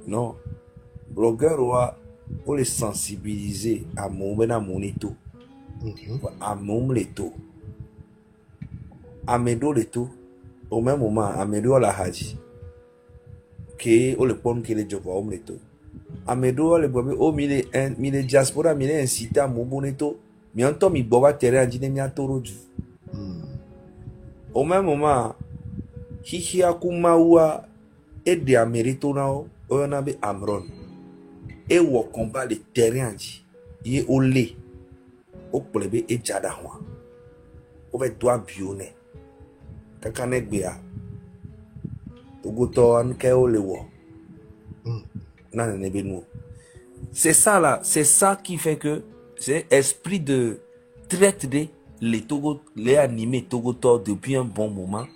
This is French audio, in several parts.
Non. Blogueur, on les sensibiliser à mon monito. À mon leto. À mes leto. Au même moment, à mes la haji. Que on le pomme que les jobs au leto. À mes le bobe au mille diaspora, mille incité à mon bonito. Mais en temps, mi boba terre à dîner mi a toro du. Au même moment, hihi akumawa et de amérito nao, on a be amron. Et au combat le terrain dit, il est au lait, au plebe et jadahwa. Au fait doigt bionné. Kakanek bea. Togoto an keo lewo. C'est ça là, c'est ça qui fait que c'est esprit de traite de les Togo, les animés Togoto depuis un bon moment.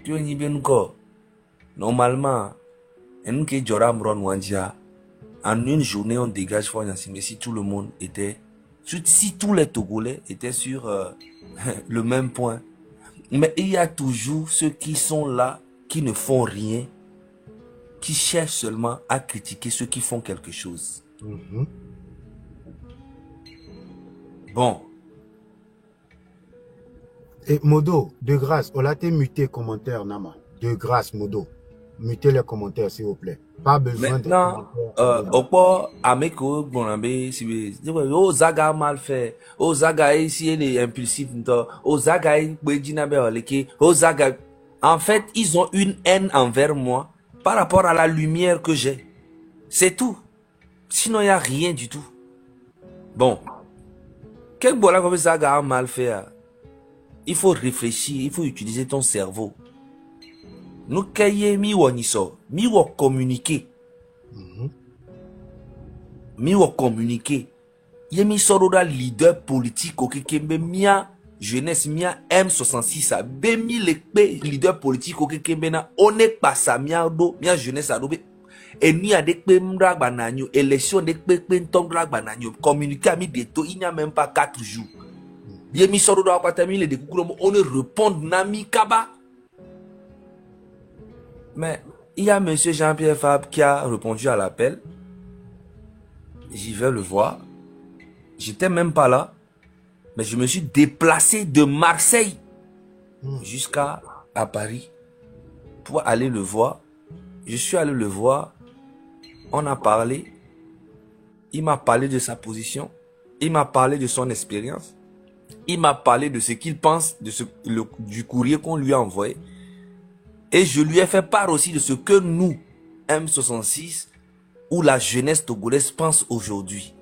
Tu vois, ni bien encore. Normalement, en une journée on dégage fort, mais si tout le monde était, si tous les Togolais étaient sur le même point. Mais il y a toujours ceux qui sont là, qui ne font rien, qui cherchent seulement à critiquer ceux qui font quelque chose. Bon. Et Modo, de grâce, on l'a été muté commentaire, Nama. De grâce, Modo. Mutez les commentaires, s'il vous plaît. Pas besoin de commentaires. Opo, Ameko, Bonambe, oh, Zaga mal fait. Oh, Zaga, ici, il est impulsif. Oh, Zaga, oh, Zaga. En fait, ils ont une haine envers moi par rapport à la lumière que j'ai. C'est tout. Sinon, il n'y a rien du tout. Bon. Quel bola comme Zaga a mal fait? Il faut réfléchir, il faut utiliser ton cerveau. Nous kaye miwo niso, miwo communiquer. Miwo communiquer. Yemi soroda leader politique au kembe mia jeunesse mia M66 a bemi lekpe leader politique au kembe na onek pasa mia do mia jeunesse a do be eni a dekpe mra bananyo élection dekpe pentom mra bananyo communiquer à mi bientôt il n'y a même pas 4 jours. Yemi soroda apatami le dekukuro on ne répond nami kaba. Mais il y a M. Jean-Pierre Fabre qui a répondu à l'appel. J'y vais le voir. J'étais même pas là. Mais je me suis déplacé de Marseille jusqu'à Paris pour aller le voir. Je suis allé le voir. On a parlé. Il m'a parlé de sa position. Il m'a parlé de son expérience. Il m'a parlé de ce qu'il pense du courrier qu'on lui a envoyé. Et je lui ai fait part aussi de ce que nous, M66, ou la jeunesse togolaise pense aujourd'hui.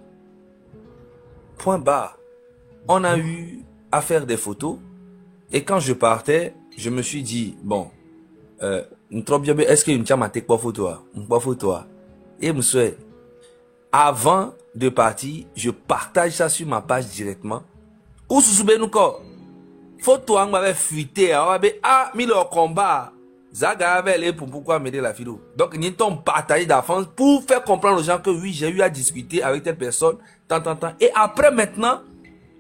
Point barre. On a eu à faire des photos. Et quand je partais, je me suis dit, bon, est-ce que tu as maté quoi photo? Et monsieur, avant de partir, je partage ça sur ma page directement. Où se souvient nous quoi? Photo on m'avait fuité, on avait mis au combat. Zaga avait les pour pourquoi m'aider la philo. Donc, nous avons partagé d'avance pour faire comprendre aux gens que oui, j'ai eu à discuter avec telle personne, tant. Et après, maintenant,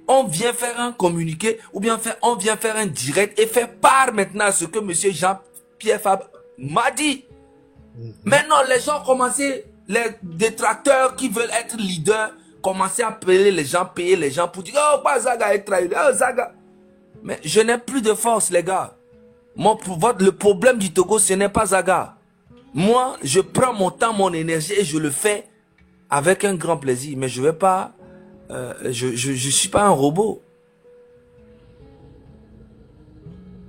on vient faire un communiqué, ou bien on vient faire un direct et faire part maintenant à ce que M. Jean-Pierre Fabre m'a dit. Maintenant, les gens commencent, les détracteurs qui veulent être leaders, commencent à appeler les gens, payer les gens pour dire, oh, pas Zaga est trahi, oh, Zaga. Mais je n'ai plus de force, les gars. Le problème du Togo, ce n'est pas Zaga. Moi, je prends mon temps, mon énergie et je le fais avec un grand plaisir. Mais je vais pas... je suis pas un robot.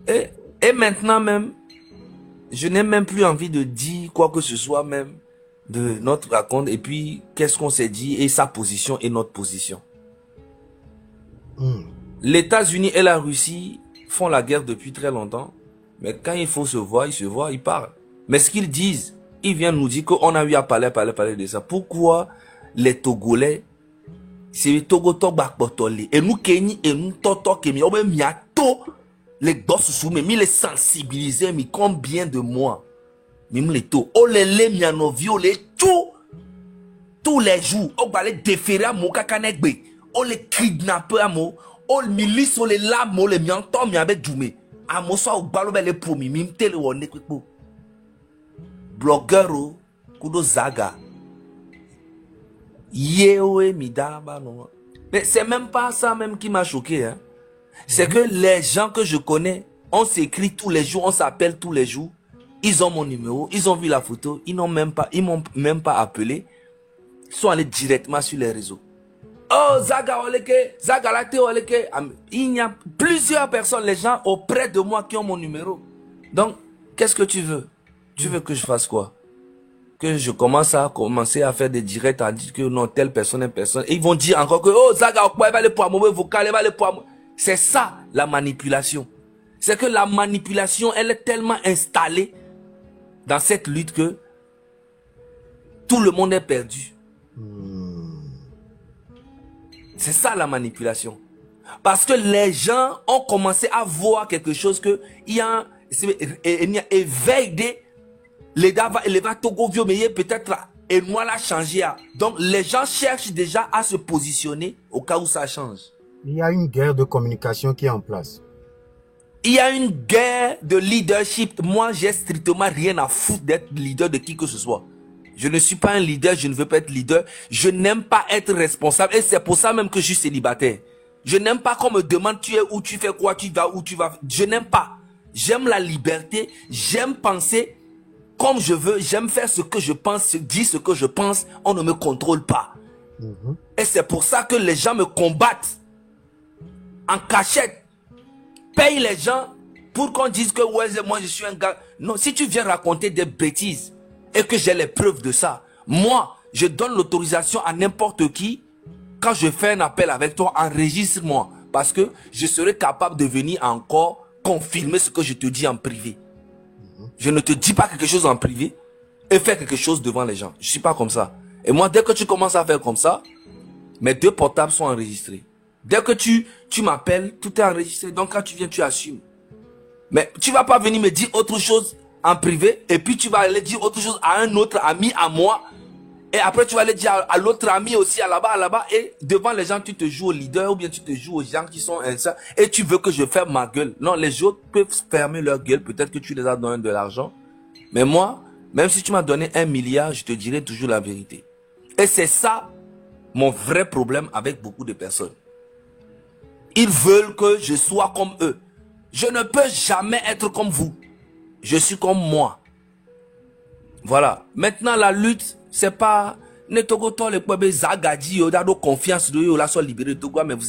Et maintenant même, je n'ai même plus envie de dire quoi que ce soit même de notre raconte. Et puis, qu'est-ce qu'on s'est dit et sa position et notre position. Les États-Unis et la Russie font la guerre depuis très longtemps. Mais quand il faut se voir, ils parlent. Mais ce qu'ils disent, ils viennent nous dire qu'on a eu à parler de ça. Pourquoi les Togolais, c'est les Togoto bakbotoli, et nous Kenyi, et nous Toto Kemi, on miato, les gosses sous, mais les sensibiliser, mais combien de mois? Même les taux, on les miano violé, tous les jours, on va les déférer à mon kakanekbe, on les kidnapper à mon, on milice, on les lames, on les mianto, mi avec Djoumé. Amoso au balo les promis mim tele woné kwepo blogueur Kudo Zaga. Yewe Midaba, non. Mais c'est même pas ça même qui m'a choqué. Hein. C'est que les gens que je connais, on s'écrit tous les jours, on s'appelle tous les jours. Ils ont mon numéro, ils ont vu la photo, ils m'ont même pas appelé. Ils sont allés directement sur les réseaux. Oh, Zaga Oleke, Zaga Late Oleke. Il y a plusieurs personnes, les gens auprès de moi qui ont mon numéro. Donc, qu'est-ce que tu veux? Tu veux que je fasse quoi? Que je commence à faire des directs à dire que non, telle personne est personne. Et ils vont dire encore que, oh, Zaga, il va aller pour un mauvais vocal, il va aller pour un... C'est ça, la manipulation. C'est que la manipulation, elle est tellement installée dans cette lutte que tout le monde est perdu. C'est ça la manipulation. Parce que les gens ont commencé à voir quelque chose que il y a un éveil de les va Togo vieux mais peut-être et moi la changer. Donc les gens cherchent déjà à se positionner au cas où ça change. Il y a une guerre de communication qui est en place. Il y a une guerre de leadership. Moi, j'ai strictement rien à foutre d'être leader de qui que ce soit. Je ne suis pas un leader, je ne veux pas être leader. Je n'aime pas être responsable. Et c'est pour ça même que je suis célibataire. Je n'aime pas qu'on me demande tu es où, tu fais quoi, tu vas où, tu vas. Je n'aime pas. J'aime la liberté. J'aime penser comme je veux. J'aime faire ce que je pense, dire ce que je pense. On ne me contrôle pas. Et c'est pour ça que les gens me combattent en cachette. Paye les gens pour qu'on dise que ouais, moi je suis un gars. Non, si tu viens raconter des bêtises et que j'ai les preuves de ça, moi, je donne l'autorisation à n'importe qui. Quand je fais un appel avec toi, enregistre-moi. Parce que je serai capable de venir encore confirmer ce que je te dis en privé. Je ne te dis pas quelque chose en privé et faire quelque chose devant les gens. Je ne suis pas comme ça. Et moi, dès que tu commences à faire comme ça, mes 2 portables sont enregistrés. Dès que tu m'appelles, tout est enregistré. Donc quand tu viens, tu assumes. Mais tu vas pas venir me dire autre chose en privé et puis tu vas aller dire autre chose à un autre ami à moi. Et après tu vas aller dire à l'autre ami aussi à là-bas. Et devant les gens, tu te joues au leader ou bien tu te joues aux gens qui sont ça. Et tu veux que je ferme ma gueule. Non, les autres peuvent fermer leur gueule. Peut-être que tu les as donné de l'argent. Mais moi, même si tu m'as donné 1 milliard, je te dirai toujours la vérité. Et c'est ça mon vrai problème avec beaucoup de personnes. Ils veulent que je sois comme eux. Je ne peux jamais être comme vous. Je suis comme moi. Voilà. Maintenant, la lutte, c'est pas... Mais vous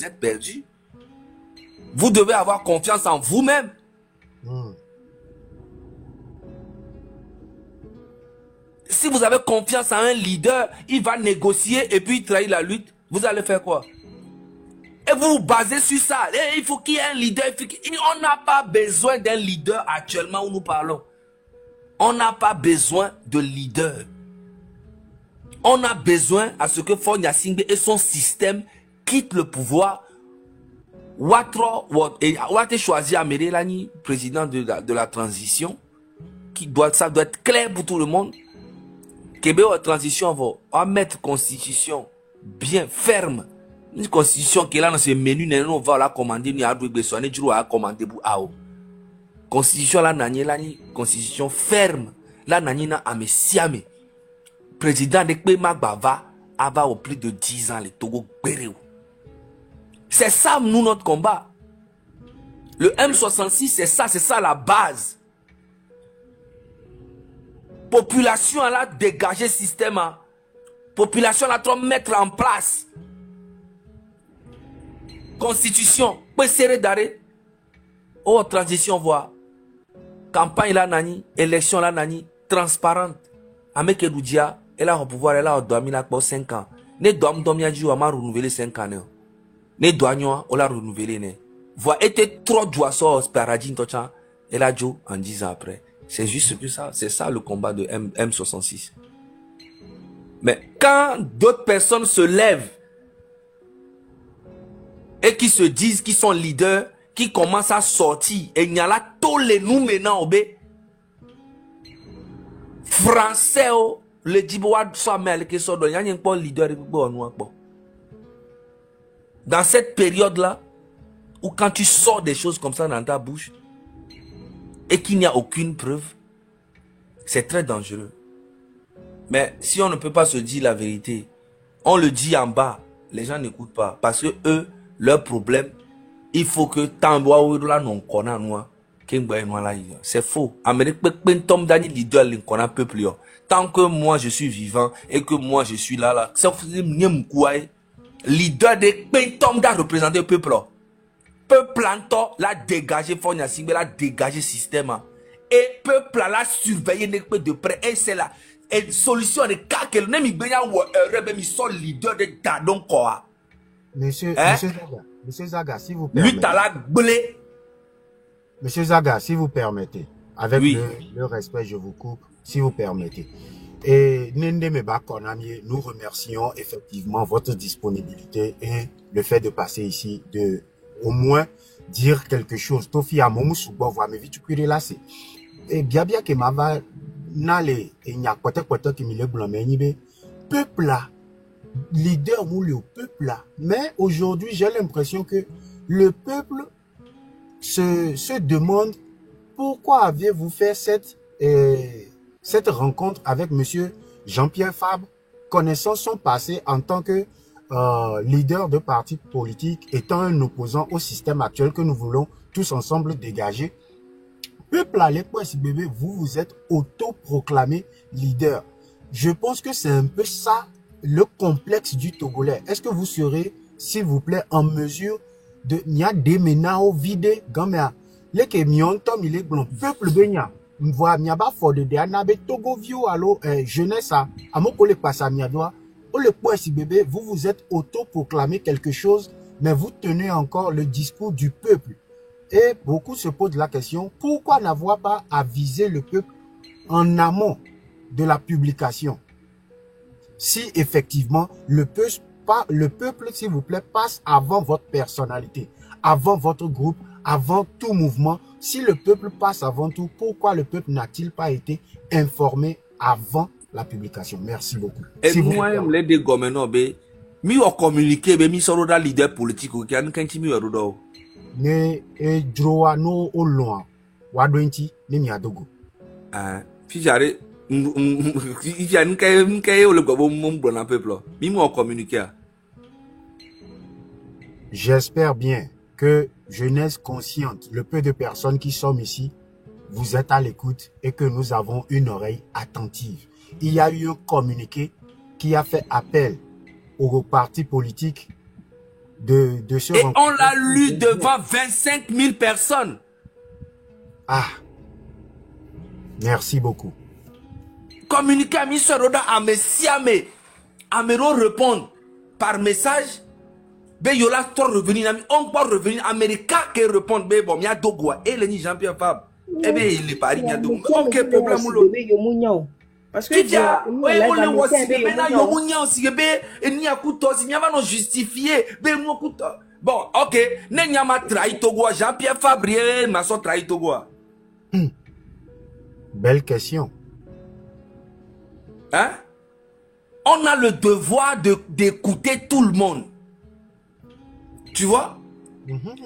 êtes perdu. Vous devez avoir confiance en vous-même. Si vous avez confiance en un leader, il va négocier et puis il trahit la lutte. Vous allez faire quoi? Et vous vous basez sur ça. Et il faut qu'il y ait un leader. On n'a pas besoin d'un leader actuellement où nous parlons. On n'a pas besoin de leader. On a besoin à ce que Faure Gnassingbé et son système quittent le pouvoir. Ouattara choisi Amédée Lani, président de la transition. Ça doit être clair pour tout le monde. Québec en transition va mettre constitution bien ferme. Une constitution qui est là dans ce menu, on va la commander, nous avons besoin de commander pour AO. Constitution là, constitution ferme. Là, na amesiame. Président de Kpema Bava, ava au plus de 10 ans, les Togo Béréo. C'est ça, nous, notre combat. Le M66, c'est ça la base. Population, elle a dégagé le système. Population, elle a trop mettre en place. Constitution, peut serrer d'arrêt. Oh, transition, voix. Campagne là, nani. Élection là, nani. Transparente. Avec Eloudia, elle a au pouvoir, elle a dormi là pour 5 ans. Ne dormi à Dieu, on a renouvelé 5 ans. Ne douanion, on l'a renouvelé. Voix était trop d'oiseaux, paradis, tocha. Elle a dit en 10 ans après. C'est juste que ça, c'est ça le combat de M66. Mais quand d'autres personnes se lèvent et qui se disent qu'ils sont leaders, qui commencent à sortir, et il y a là tous les nous maintenant au bé. Français, le Djiboua soit mêlé qui sort, il y a un peu leader et dans cette période-là, où quand tu sors des choses comme ça dans ta bouche, et qu'il n'y a aucune preuve, c'est très dangereux. Mais si on ne peut pas se dire la vérité, on le dit en bas, les gens n'écoutent pas. Parce que eux, leur problème, il faut que c'est faux. Tant que moi je suis vivant et que moi je suis là, leader de Pentom da représenter le peuple. Peuple l'a dégagé, l'a dégagé système. Et peuple l'a surveillé de près. Et c'est la solution de cas que le leader de Dadon Koa. Monsieur Zaga, si vous permettez. Monsieur Zaga, si vous permettez, avec oui. le respect, je vous coupe, si vous permettez. Et Nende Meba Konamie, nous remercions effectivement votre disponibilité et le fait de passer ici, de au moins dire quelque chose. Tofi a momu subo voa me vitu kuri là c'est. Et bien que mava nale et nya kote qui me le blanc mais nibe peuple là leader mouli au peuple là. Mais aujourd'hui, j'ai l'impression que le peuple se demande pourquoi avez-vous fait cette rencontre avec monsieur Jean-Pierre Fabre, connaissant son passé en tant que leader de parti politique, étant un opposant au système actuel que nous voulons tous ensemble dégager. Peuple à l'époque, bébé, vous êtes autoproclamé leader. Je pense que c'est un peu ça le complexe du Togolais. Est-ce que vous serez, s'il vous plaît, en mesure de n'y a des menao vide gamea les que mion tom il est blanc peuple benya m'voit miaba for de anabe Togo vieux allo jeunesse à moko le passe à miadoa o le point si bébé vous êtes autoproclamé quelque chose mais vous tenez encore le discours du peuple et beaucoup se posent la question pourquoi n'avoir pas avisé le peuple en amont de la publication si effectivement le peuple, s'il vous plaît, passe avant votre personnalité, avant votre groupe, avant tout mouvement. Si le peuple passe avant tout, pourquoi le peuple n'a-t-il pas été informé avant la publication? Merci beaucoup. Et si moi, les deux gouvernements, mi ont communiqué, mi sont des leaders politiques qui ont quand mi ont mais droit no au loin, wadointi ni miadogo. Puis j'arrive. J'espère bien que jeunesse consciente, le peu de personnes qui sommes ici, vous êtes à l'écoute et que nous avons une oreille attentive. Il y a eu un communiqué qui a fait appel aux partis politiques de se et on l'a lu devant 25 000 personnes. Ah, merci beaucoup. Communiquer à M. Roda à me siame, à me répondre par message. Ben yola toi revenir, on peut revenir Américain qui répond ben bon mia dogoa et le Jean-Pierre Fabre. Eh ben il est pas rien donc aucun problème lo. Parce que tu as ouais on le voit si ben na yo munya si ben et ni akuto si va non justifier ben mo kuto. Bon, OK, ne nyama trahi Togo Jean-Pierre Fabre ma so trahi Togo. Belle question. Hein? On a le devoir d'écouter tout le monde. Tu vois?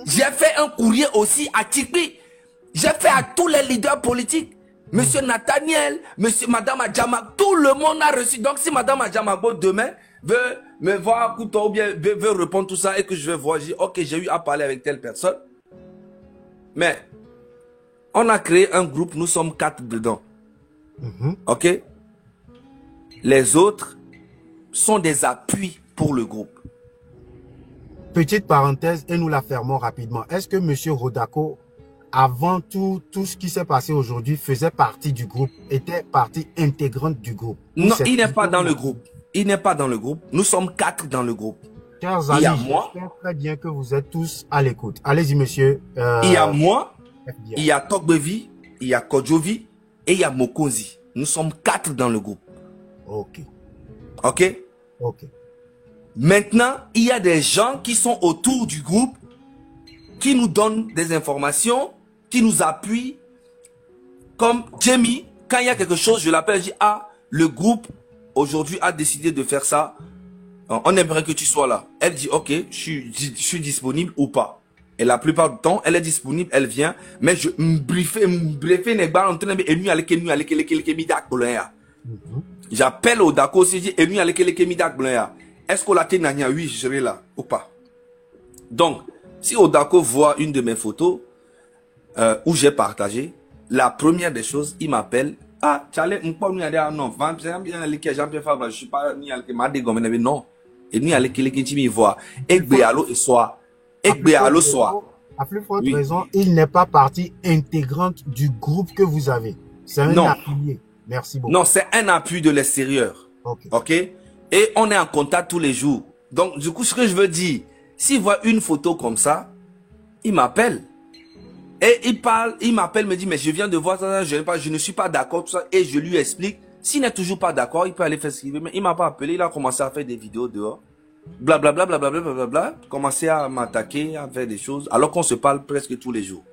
J'ai fait un courrier aussi à Tikpi. J'ai fait à tous les leaders politiques. Monsieur Nathaniel, Madame Adjama, tout le monde a reçu. Donc si Madame Adjama demain veut me voir ou bien veut répondre tout ça et que je vais voir, je dis ok, j'ai eu à parler avec telle personne. Mais on a créé un groupe, nous sommes 4 dedans. Ok? Les autres sont des appuis pour le groupe. Petite parenthèse et nous la fermons rapidement. Est-ce que M. Rodako, avant tout ce qui s'est passé aujourd'hui, faisait partie du groupe, était partie intégrante du groupe? Non, il n'est pas dans le groupe. Il n'est pas dans le groupe. Nous sommes 4 dans le groupe. Chers amis, j'espère très bien que vous êtes tous à l'écoute. Allez-y, monsieur. Il y a moi, il y a Tokbevi, il y a Kodjovi et il y a Mokonzi. Nous sommes 4 dans le groupe. Ok. Ok? Ok. Maintenant, il y a des gens qui sont autour du groupe, qui nous donnent des informations, qui nous appuient. Comme Jamie, quand il y a quelque chose, je l'appelle, je dis, ah, le groupe aujourd'hui a décidé de faire ça. On aimerait que tu sois là. Elle dit, ok, je suis disponible ou pas. Et la plupart du temps, elle est disponible, elle vient, mais je m'briefe n'est pas en train de J'appelle au Dako aussi, je dis, et lui, est-ce qu'on l'a tenu? Oui, je serai là, ou pas. Donc, si Odako voit une de mes photos où j'ai partagé, la première des choses, il m'appelle. Ah, Charlie, non, je suis pas non. Et nous, il voit. Et Béalo et soit. Et Béalo soit. À plus forte raison, il n'est pas partie intégrante du groupe que vous avez. C'est un appui. Merci beaucoup. Non, c'est un appui de l'extérieur. Ok. Et on est en contact tous les jours. Donc, du coup, ce que je veux dire, s'il voit une photo comme ça, il m'appelle. Et il parle, il m'appelle, me dit, mais je viens de voir ça, je ne suis pas d'accord, tout ça. Et je lui explique. S'il n'est toujours pas d'accord, il peut aller faire ce qu'il veut. Mais il m'a pas appelé, il a commencé à faire des vidéos dehors. Blablabla, blablabla, blablabla. Commencer à m'attaquer, à faire des choses, alors qu'on se parle presque tous les jours.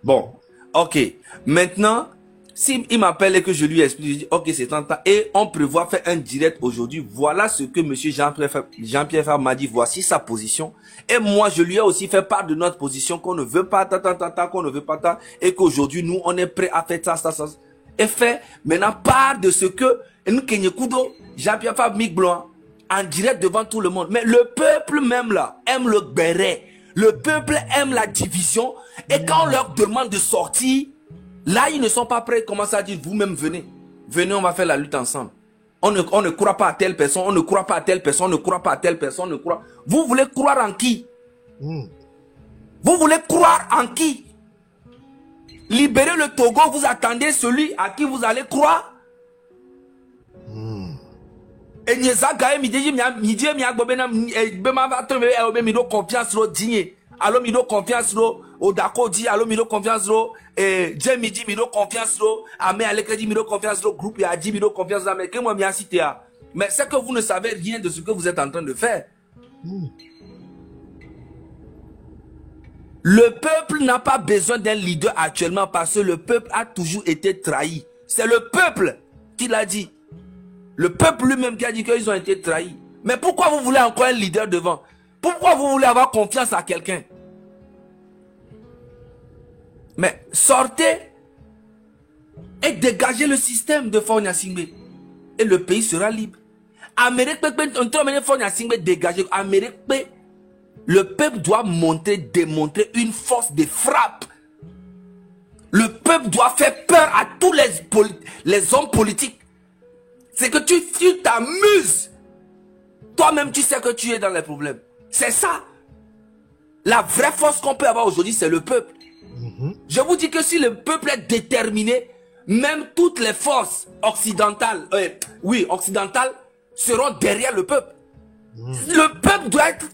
Bon, ok. Maintenant, s'il m'appelle et que je lui explique, je dis, ok, c'est tant. Et on prévoit faire un direct aujourd'hui. Voilà ce que monsieur Jean-Pierre Fabre m'a dit. Voici sa position. Et moi, je lui ai aussi fait part de notre position qu'on ne veut pas, qu'on ne veut pas, et qu'aujourd'hui, nous, on est prêt à faire ça. Et fait maintenant part de ce que nous, Kenyekudo, Jean-Pierre Fabre Mick Blanc, en direct devant tout le monde. Mais le peuple même là, aime le béret. Le peuple aime la division. Et quand on leur demande de sortir, là, ils ne sont pas prêts. Ils commencent à dire, vous-même, venez. Venez, on va faire la lutte ensemble. On ne croit pas à telle personne, on ne croit pas à telle personne, on ne croit pas à telle personne, on ne croit. Vous voulez croire en qui? Vous voulez croire en qui? Libérez le Togo, vous attendez celui à qui vous allez croire? Et Nyezaga, confiance alors mido confiance au Dako dit alors mido confiance Jamie dit mido confiance Ame Alekre dit mido confiance groupe a dit mido confiance mais que moi mi cité mais c'est que vous ne savez rien de ce que vous êtes en train de faire. Le peuple n'a pas besoin d'un leader actuellement parce que le peuple a toujours été trahi. C'est le peuple qui l'a dit. Le peuple lui-même qui a dit qu'ils ont été trahis. Mais pourquoi vous voulez encore un leader devant? Pourquoi vous voulez avoir confiance à quelqu'un? Mais sortez et dégagez le système de Faure Gnassingbé. Et le pays sera libre. Amérique, dégagez. Amérique, le peuple doit démontrer une force de frappe. Le peuple doit faire peur à tous les hommes politiques. C'est que tu t'amuses. Toi-même, tu sais que tu es dans les problèmes. C'est ça. La vraie force qu'on peut avoir aujourd'hui, c'est le peuple. Je vous dis que si le peuple est déterminé, même toutes les forces occidentales, occidentales, seront derrière le peuple. Le peuple doit être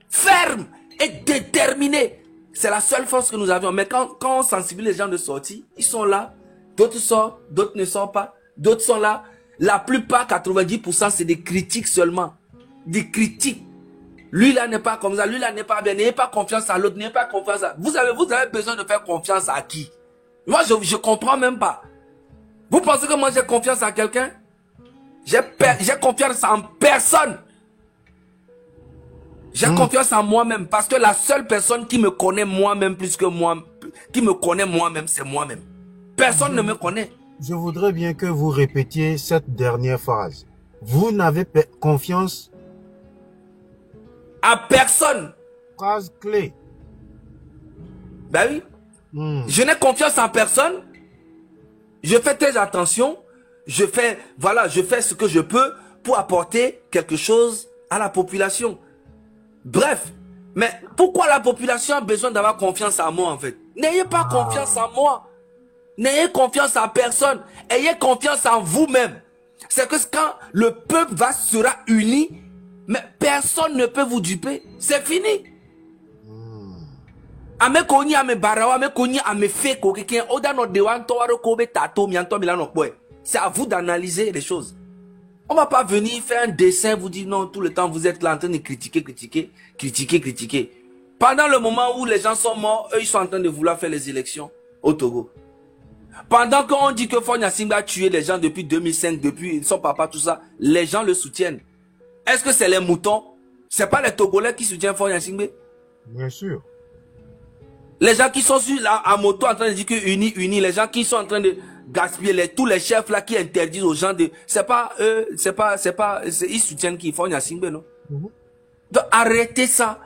ferme et déterminé. C'est la seule force que nous avions. Mais quand on sensibilise les gens de sortir, ils sont là. D'autres sortent, d'autres ne sortent pas. D'autres sont là. La plupart, 90%, c'est des critiques seulement. Des critiques. Lui là n'est pas comme ça, lui là n'est pas bien, n'ayez pas confiance à l'autre, n'ayez pas confiance à... Vous avez besoin de faire confiance à qui? Moi je comprends même pas. Vous pensez que moi j'ai confiance à quelqu'un? J'ai confiance en personne. J'ai confiance en moi-même parce que la seule personne qui me connaît moi-même plus que moi, qui me connaît moi-même, c'est moi-même. Personne ne me connaît. Je voudrais bien que vous répétiez cette dernière phrase. Vous n'avez confiance à personne. Phrase clé. Ben oui. Je n'ai confiance en personne. Je fais très attention. Je fais ce que je peux pour apporter quelque chose à la population. Bref. Mais pourquoi la population a besoin d'avoir confiance en moi en fait? N'ayez pas confiance en moi. N'ayez confiance en personne. Ayez confiance en vous-même. C'est que quand le peuple sera uni, mais personne ne peut vous duper. C'est fini. C'est à vous d'analyser les choses. On va pas venir faire un dessin, vous dire non, tout le temps vous êtes là en train de critiquer. Pendant le moment où les gens sont morts, eux ils sont en train de vouloir faire les élections au Togo. Pendant qu'on dit que Faure Gnassingbé a tué les gens depuis 2005, depuis son papa, tout ça, les gens le soutiennent. Est-ce que c'est les moutons? C'est pas les Togolais qui soutiennent Faure Gnassingbé? Bien sûr. Les gens qui sont sur la moto en train de dire que unis, les gens qui sont en train gaspiller tous les chefs là qui interdisent aux gens de... C'est pas eux, ils soutiennent qu'ils font Nyasingbe, non? Donc arrêtez ça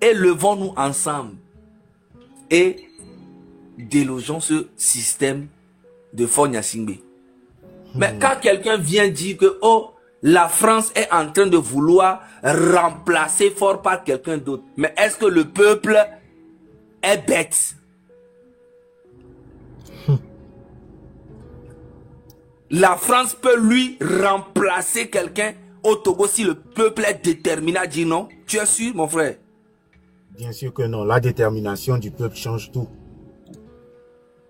et levons-nous ensemble et délogeons ce système de Fort Nyasingbe. Mais quand quelqu'un vient dire que oh, la France est en train de vouloir remplacer Fort par quelqu'un d'autre, mais est-ce que le peuple est bête? La France peut lui remplacer quelqu'un au Togo si le peuple est déterminé à dire non? Tu es sûr, mon frère? Bien sûr que non. La détermination du peuple change tout.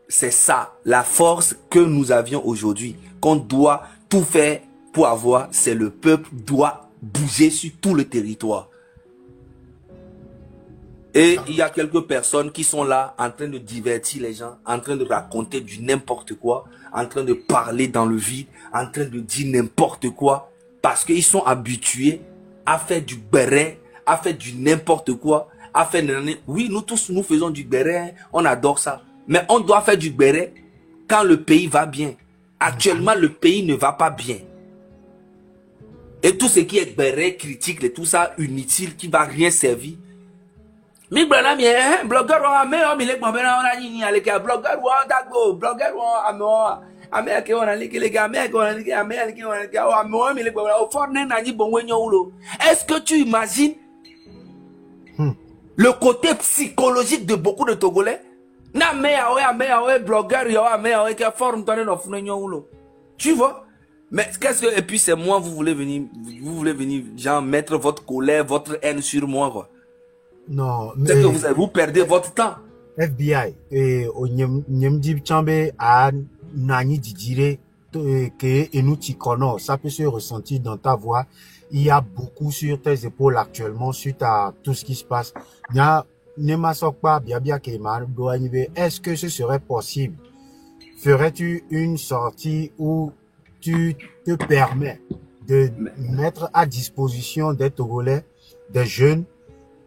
C'est ça, la force que nous avions aujourd'hui, qu'on doit tout faire pour avoir, c'est le peuple doit bouger sur tout le territoire. Et il y a quelques personnes qui sont là en train de divertir les gens, en train de raconter du n'importe quoi, en train de parler dans le vide, en train de dire n'importe quoi, parce qu'ils sont habitués à faire du béret, à faire du n'importe quoi, à faire... Oui, nous tous, nous faisons du béret, on adore ça. Mais on doit faire du béret quand le pays va bien. Actuellement, le pays ne va pas bien. Et tout ce qui est béret, critique, et tout ça, inutile, qui va rien servir. Mi blana mi blogger wa me o mi le gbon be na ona yin ale ka blogger wa dago blogger wa ame ke ona le ke le ga me ke ona le ke ame ke ona ke o ame mi le gbon o for na ni bon wenyo ulo. Est-ce que tu imagines le côté psychologique de beaucoup de Togolais? Na me ya blogger yo ame ya ke forme tane no funenyo ulo. Tu vois? Mais qu'est-ce que et puis c'est moi vous voulez venir genre mettre votre colère, votre haine sur moi quoi. Non, c'est que vous perdez votre temps. FBI et au Nyemdi Chambe a Nani Didire que Enuti Kono, ça peut se ressentir dans ta voix. Il y a beaucoup sur tes épaules actuellement suite à tout ce qui se passe. Est-ce que ce serait possible? Ferais-tu une sortie où tu te permets de mettre à disposition des Togolais, des jeunes,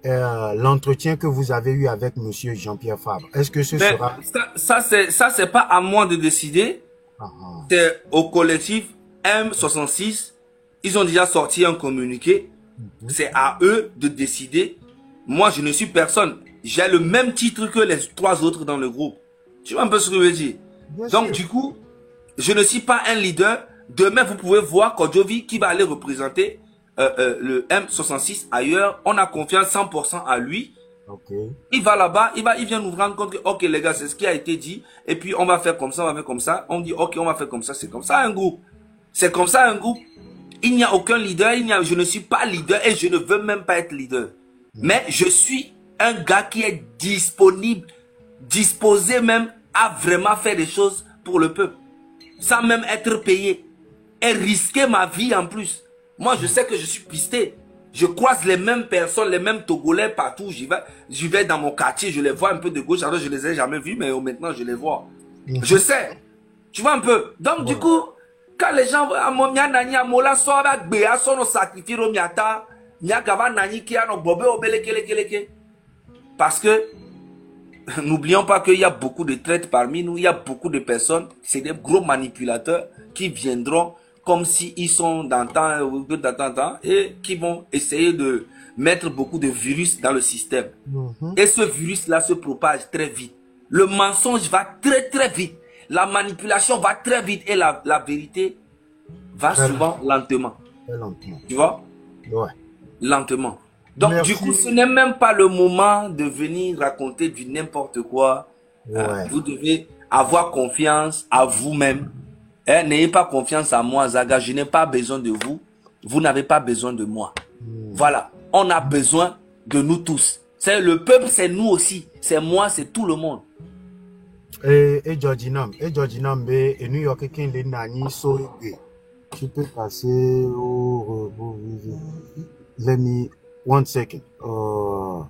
l'entretien que vous avez eu avec monsieur Jean-Pierre Fabre? Est-ce que ce sera... Ça c'est pas à moi de décider. C'est au collectif M66. Ils ont déjà sorti un communiqué. C'est à eux de décider. Moi, je ne suis personne. J'ai le même titre que les 3 autres dans le groupe. Tu vois un peu ce que je veux dire? Donc, du coup, je ne suis pas un leader. Demain, vous pouvez voir Kodjovi qui va aller représenter le M66 ailleurs. On a confiance 100% à lui. Il va là-bas, il vient nous rendre compte que, ok les gars, c'est ce qui a été dit. Et puis, on va faire comme ça, on va faire comme ça. On dit, ok, on va faire comme ça. C'est comme ça un groupe. C'est comme ça un groupe. Il n'y a aucun leader. Je ne suis pas leader et je ne veux même pas être leader. Mais je suis un gars qui est disponible, disposé même à vraiment faire des choses pour le peuple. Sans même être payé. Et risquer ma vie en plus. Moi, je sais que je suis pisté. Je croise les mêmes personnes, les mêmes Togolais partout. J'y vais dans mon quartier, je les vois un peu de gauche. Alors, je les ai jamais vus, mais maintenant, je les vois. Je sais. Tu vois un peu. Donc, du coup, quand les gens... Parce que, n'oublions pas qu'il y a beaucoup de traites parmi nous. Il y a beaucoup de personnes, c'est des gros manipulateurs qui viendront comme s'ils sont dans temps et qui vont essayer de mettre beaucoup de virus dans le système. Et ce virus-là se propage très vite. Le mensonge va très très vite. La manipulation va très vite et la vérité va souvent lentement. Tu vois? Ouais. Lentement. Donc du coup, ce n'est même pas le moment de venir raconter du n'importe quoi. Vous devez avoir confiance à vous-même. N'ayez pas confiance en moi, Zaga. Je n'ai pas besoin de vous. Vous n'avez pas besoin de moi. Voilà. On a besoin de nous tous. C'est le peuple, c'est nous aussi. C'est moi, c'est tout le monde. Et Georginam, et New York, qui est nani so tu peux passer au... Let me... 1 second. Oh,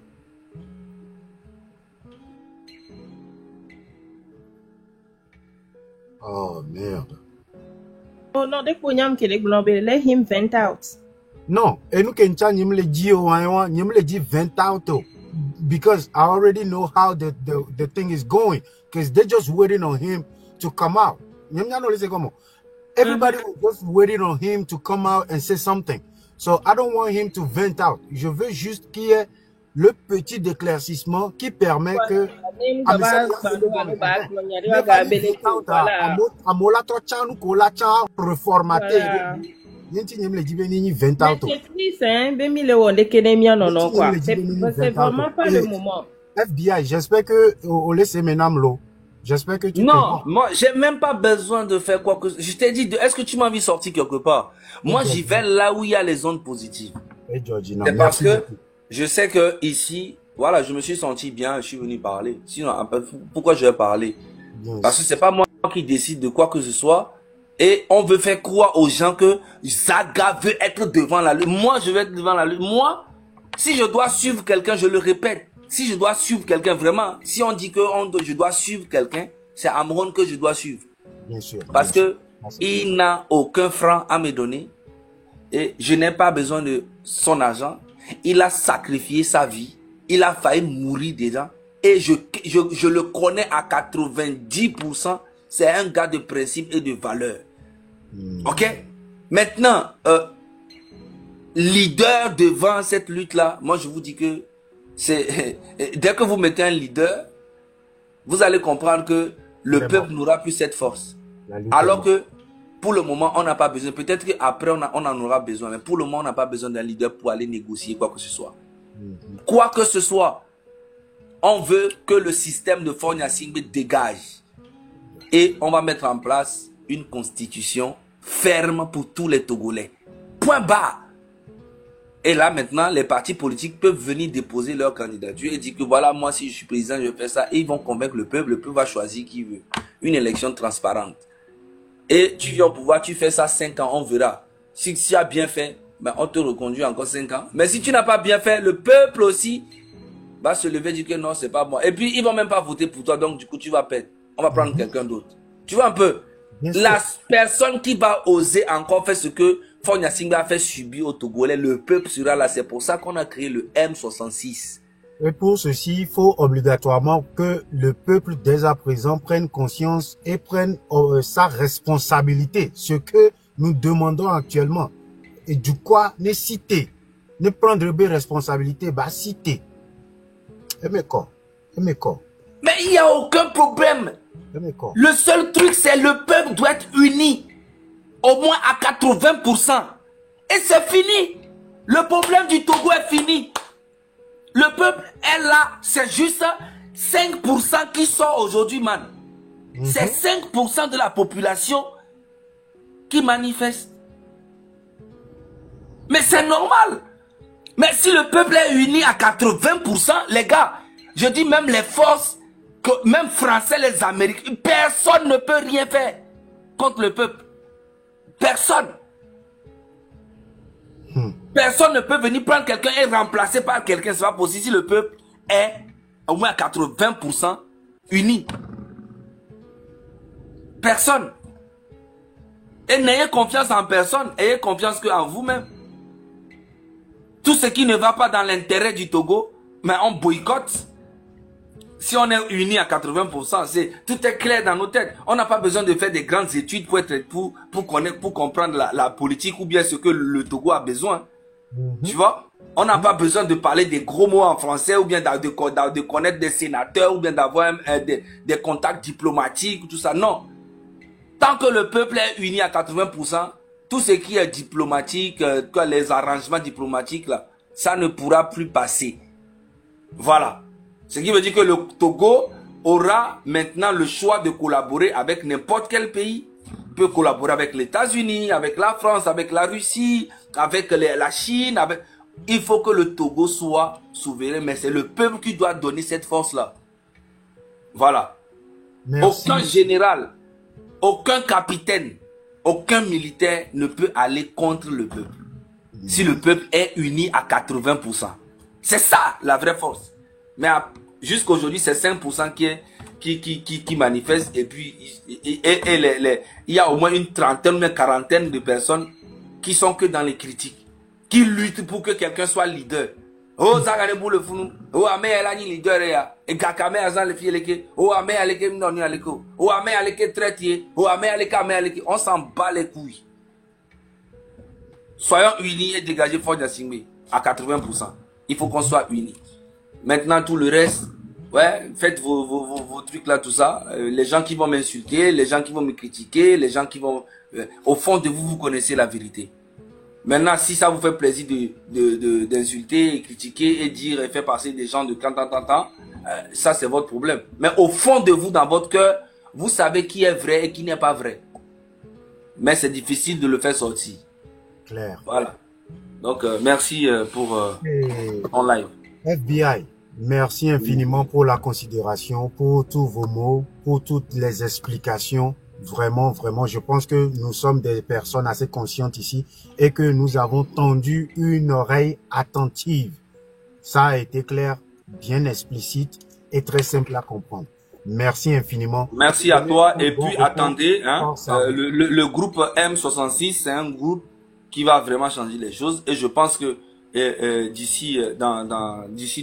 merde. Oh no, let him vent out. No, and you can tell him le 20 out because I already know how the thing is going because they're just waiting on him to come out. Everybody was just waiting on him to come out and say something. So I don't want him to vent out. Je veux juste qu'il y ait le petit éclaircissement qui permet que reformaté. C'est triste, hein? C'est vraiment pas le moment. FBI, j'espère que au laisser maintenant. J'espère que tu Non, moi, j'ai même pas besoin de faire quoi que... Je t'ai dit, est-ce que tu m'as vu sortir quelque part? Moi, j'y vais là où il y a les ondes positives. C'est parce que je sais que ici, voilà, je me suis senti bien, je suis venu parler. Sinon, pourquoi je vais parler? Parce que c'est pas moi qui décide de quoi que ce soit. Et on veut faire croire aux gens que Zaga veut être devant la lutte. Moi, je vais être devant la lutte. Moi, si je dois suivre quelqu'un, je le répète. Si je dois suivre quelqu'un vraiment, si on dit que je dois suivre quelqu'un, c'est Amron que je dois suivre. Bien sûr. Parce que il n'a aucun franc à me donner et je n'ai pas besoin de son argent. Il a sacrifié sa vie. Il a failli mourir dedans. Et je le connais à 90%. C'est un gars de principe et de valeur. Ok? Maintenant, leader devant cette lutte-là, moi je vous dis que dès que vous mettez un leader, vous allez comprendre que le peuple n'aura plus cette force. Alors que pour le moment, on n'a pas besoin. Peut-être qu'après, on en aura besoin. Mais pour le moment, on n'a pas besoin d'un leader pour aller négocier quoi que ce soit. Quoi que ce soit, on veut que le système de Faure Gnassingbé dégage. Et on va mettre en place une constitution ferme pour tous les Togolais. Point barre. Et là, maintenant, les partis politiques peuvent venir déposer leur candidature et dire que voilà, moi, si je suis président, je fais ça. Et ils vont convaincre le peuple va choisir qui veut. Une élection transparente. Et tu viens au pouvoir, tu fais ça 5 ans, on verra. Si tu as bien fait, ben, on te reconduit encore 5 ans. Mais si tu n'as pas bien fait, le peuple aussi va se lever et dire que non, c'est pas bon. Et puis, ils vont même pas voter pour toi, donc du coup, tu vas perdre. On va prendre quelqu'un d'autre. Tu vois un peu? La personne qui va oser encore faire ce que Faure Gnassingbé a fait subir au Togolais, le peuple sera là. C'est pour ça qu'on a créé le M66. Et pour ceci, il faut obligatoirement que le peuple dès à présent prenne conscience et prenne sa responsabilité. Ce que nous demandons actuellement. Et du quoi, ne citer. Ne prendre des responsabilités, bah citer. Mais il n'y a aucun problème. Le seul truc, c'est le peuple doit être uni. Au moins à 80%. Et c'est fini. Le problème du Togo est fini. Le peuple est là. C'est juste 5% qui sort aujourd'hui, man. C'est 5% de la population qui manifeste. Mais c'est normal. Mais si le peuple est uni à 80%, les gars, je dis même les forces, même Français, les Américains, personne ne peut rien faire contre le peuple. Personne. Personne ne peut venir prendre quelqu'un et remplacer par quelqu'un. C'est pas possible si le peuple est au moins à 80% uni. Personne. Et n'ayez confiance en personne, ayez confiance qu'en vous-même. Tout ce qui ne va pas dans l'intérêt du Togo, mais on boycotte. Si on est unis à 80%, tout est clair dans nos têtes. On n'a pas besoin de faire des grandes études pour connaître, pour comprendre la politique ou bien ce que le Togo a besoin. Tu vois? On n'a pas besoin de parler des gros mots en français ou bien de connaître des sénateurs ou bien d'avoir des contacts diplomatiques, tout ça. Non. Tant que le peuple est uni à 80%, tout ce qui est diplomatique, les arrangements diplomatiques, là, ça ne pourra plus passer. Voilà. Ce qui veut dire que le Togo aura maintenant le choix de collaborer avec n'importe quel pays. Il peut collaborer avec les États-Unis, avec la France, avec la Russie, avec la Chine. Il faut que le Togo soit souverain, mais c'est le peuple qui doit donner cette force-là. Voilà. Merci. Aucun général, aucun capitaine, aucun militaire ne peut aller contre le peuple. Si le peuple est uni à 80%. C'est ça la vraie force. Mais jusqu'aujourd'hui, c'est 5% qui manifestent. Et puis, il y a au moins une trentaine, une quarantaine de personnes qui sont que dans les critiques. Qui luttent pour que quelqu'un soit leader. Oh, Zaga de boule fou. Oh, Amé, elle a ni leader. Et Kakame, Azan, les filles, oh, Amé, elle est non, ni aléko. Oh, Amé, elle est traité. Oh, Amé, elle est on s'en bat les couilles. Soyons unis et dégagez Ford Yassingbe à 80%. Il faut qu'on soit unis. Maintenant, tout le reste, ouais, faites vos trucs là, tout ça. Les gens qui vont m'insulter, les gens qui vont me critiquer, les gens qui vont... au fond de vous, vous connaissez la vérité. Maintenant, si ça vous fait plaisir d'insulter, critiquer et dire et faire passer des gens de temps, ça c'est votre problème. Mais au fond de vous, dans votre cœur, vous savez qui est vrai et qui n'est pas vrai. Mais c'est difficile de le faire sortir. Clair. Voilà. Donc, merci pour en live. FBI, merci infiniment pour la considération, pour tous vos mots, pour toutes les explications. Vraiment, vraiment, je pense que nous sommes des personnes assez conscientes ici et que nous avons tendu une oreille attentive. Ça a été clair, bien explicite et très simple à comprendre. Merci infiniment. Merci à toi. Et puis, attendez, hein, le groupe M66, c'est un groupe qui va vraiment changer les choses. Et je pense que d'ici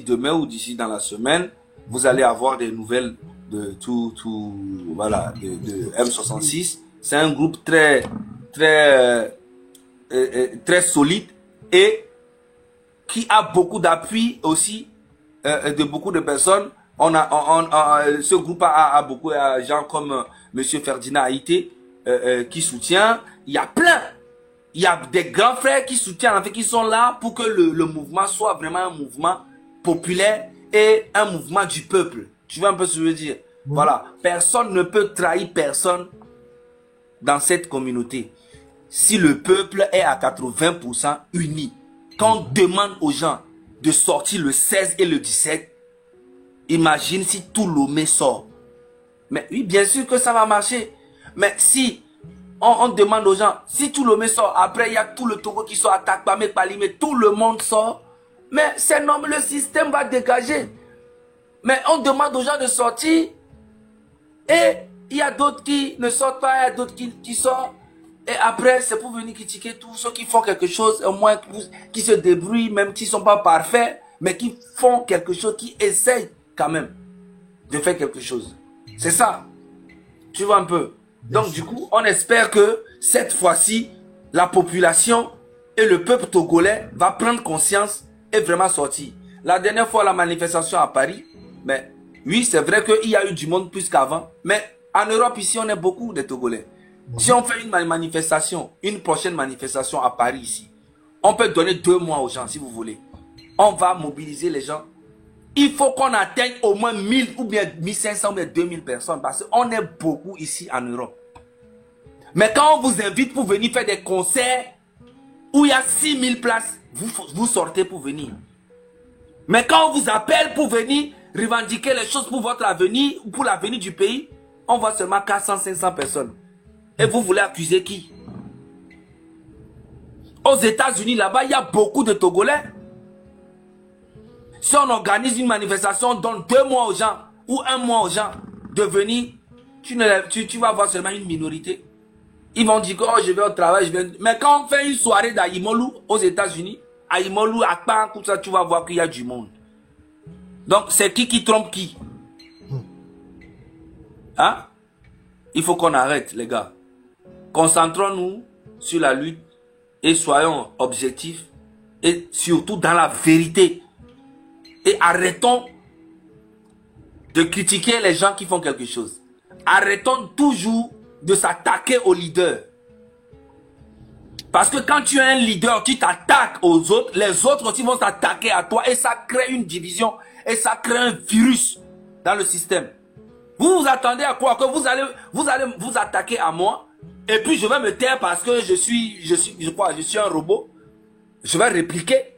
demain ou d'ici dans la semaine, vous allez avoir des nouvelles de voilà, de M66. C'est un groupe très solide et qui a beaucoup d'appui aussi de beaucoup de personnes. Ce groupe a beaucoup de gens comme Monsieur Ferdinand Haïté qui soutient. Il y a plein. Il y a des grands frères qui soutiennent, en fait, qui sont là pour que le mouvement soit vraiment un mouvement populaire et un mouvement du peuple. Tu vois un peu ce que je veux dire? Voilà. Personne ne peut trahir personne dans cette communauté. Si le peuple est à 80% uni, quand on demande aux gens de sortir le 16 et le 17, imagine si tout Lomé sort. Mais oui, bien sûr que ça va marcher. Mais si on demande aux gens, si tout Lomé sort, après il y a tout le Togo qui sort, attaque Bamé, Palimé, tout le monde sort. Mais c'est normal, le système va dégager. Mais on demande aux gens de sortir et il y a d'autres qui ne sortent pas, il y a d'autres qui sortent. Et après, c'est pour venir critiquer tous ceux qui font quelque chose, au moins qui se débrouillent, même s'ils ne sont pas parfaits, mais qui font quelque chose, qui essayent quand même de faire quelque chose. C'est ça. Tu vois un peu. Donc du coup, on espère que cette fois-ci, la population et le peuple togolais va prendre conscience et vraiment sortir. La dernière fois, la manifestation à Paris, mais oui, c'est vrai qu'il y a eu du monde plus qu'avant, mais en Europe, ici, on est beaucoup de Togolais. Si on fait une manifestation, une prochaine manifestation à Paris ici, on peut donner 2 mois aux gens si vous voulez. On va mobiliser les gens. Il faut qu'on atteigne au moins 1000 ou bien 1500 ou bien 2000 personnes parce qu'on est beaucoup ici en Europe. Mais quand on vous invite pour venir faire des concerts où il y a 6000 places, vous sortez pour venir. Mais quand on vous appelle pour venir revendiquer les choses pour votre avenir ou pour l'avenir du pays, on voit seulement 400-500 personnes. Et vous voulez accuser qui? Aux États-Unis, là-bas, il y a beaucoup de Togolais. Si on organise une manifestation, on donne 2 mois aux gens ou 1 mois aux gens de venir, tu vas voir seulement une minorité. Ils vont dire que oh, je vais au travail, je vais... Mais quand on fait une soirée d'Aïmolou aux États-Unis, Aïmolou, à Pan, tout ça, tu vas voir qu'il y a du monde. Donc, c'est qui trompe qui? Hein? Il faut qu'on arrête, les gars. Concentrons-nous sur la lutte et soyons objectifs et surtout dans la vérité. Et arrêtons de critiquer les gens qui font quelque chose. Arrêtons toujours de s'attaquer aux leaders. Parce que quand tu es un leader, tu t'attaques aux autres, les autres aussi vont s'attaquer à toi et ça crée une division et ça crée un virus dans le système. Vous vous attendez à quoi? Que vous allez vous attaquer à moi et puis je vais me taire parce que je suis un robot. Je vais répliquer.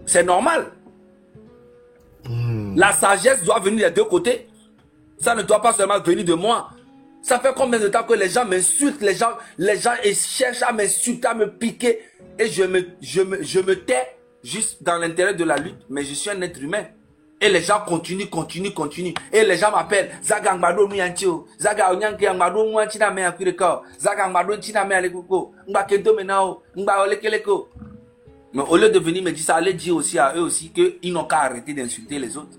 C'est normal. La sagesse doit venir des deux côtés. Ça ne doit pas seulement venir de moi. Ça fait combien de temps que les gens m'insultent, les gens cherchent à m'insulter, à me piquer. Et je me tais juste dans l'intérêt de la lutte. Mais je suis un être humain. Et les gens continuent. Et les gens m'appellent. Zagangbado Miantio. Zagangbado Mwantina me akureko. Zagangbado Tina me alekuko. Mba kento menao. Mba olekeleko. Mais au lieu de venir me dire ça, allez dire aussi à eux aussi qu'ils n'ont qu'à arrêter d'insulter les autres.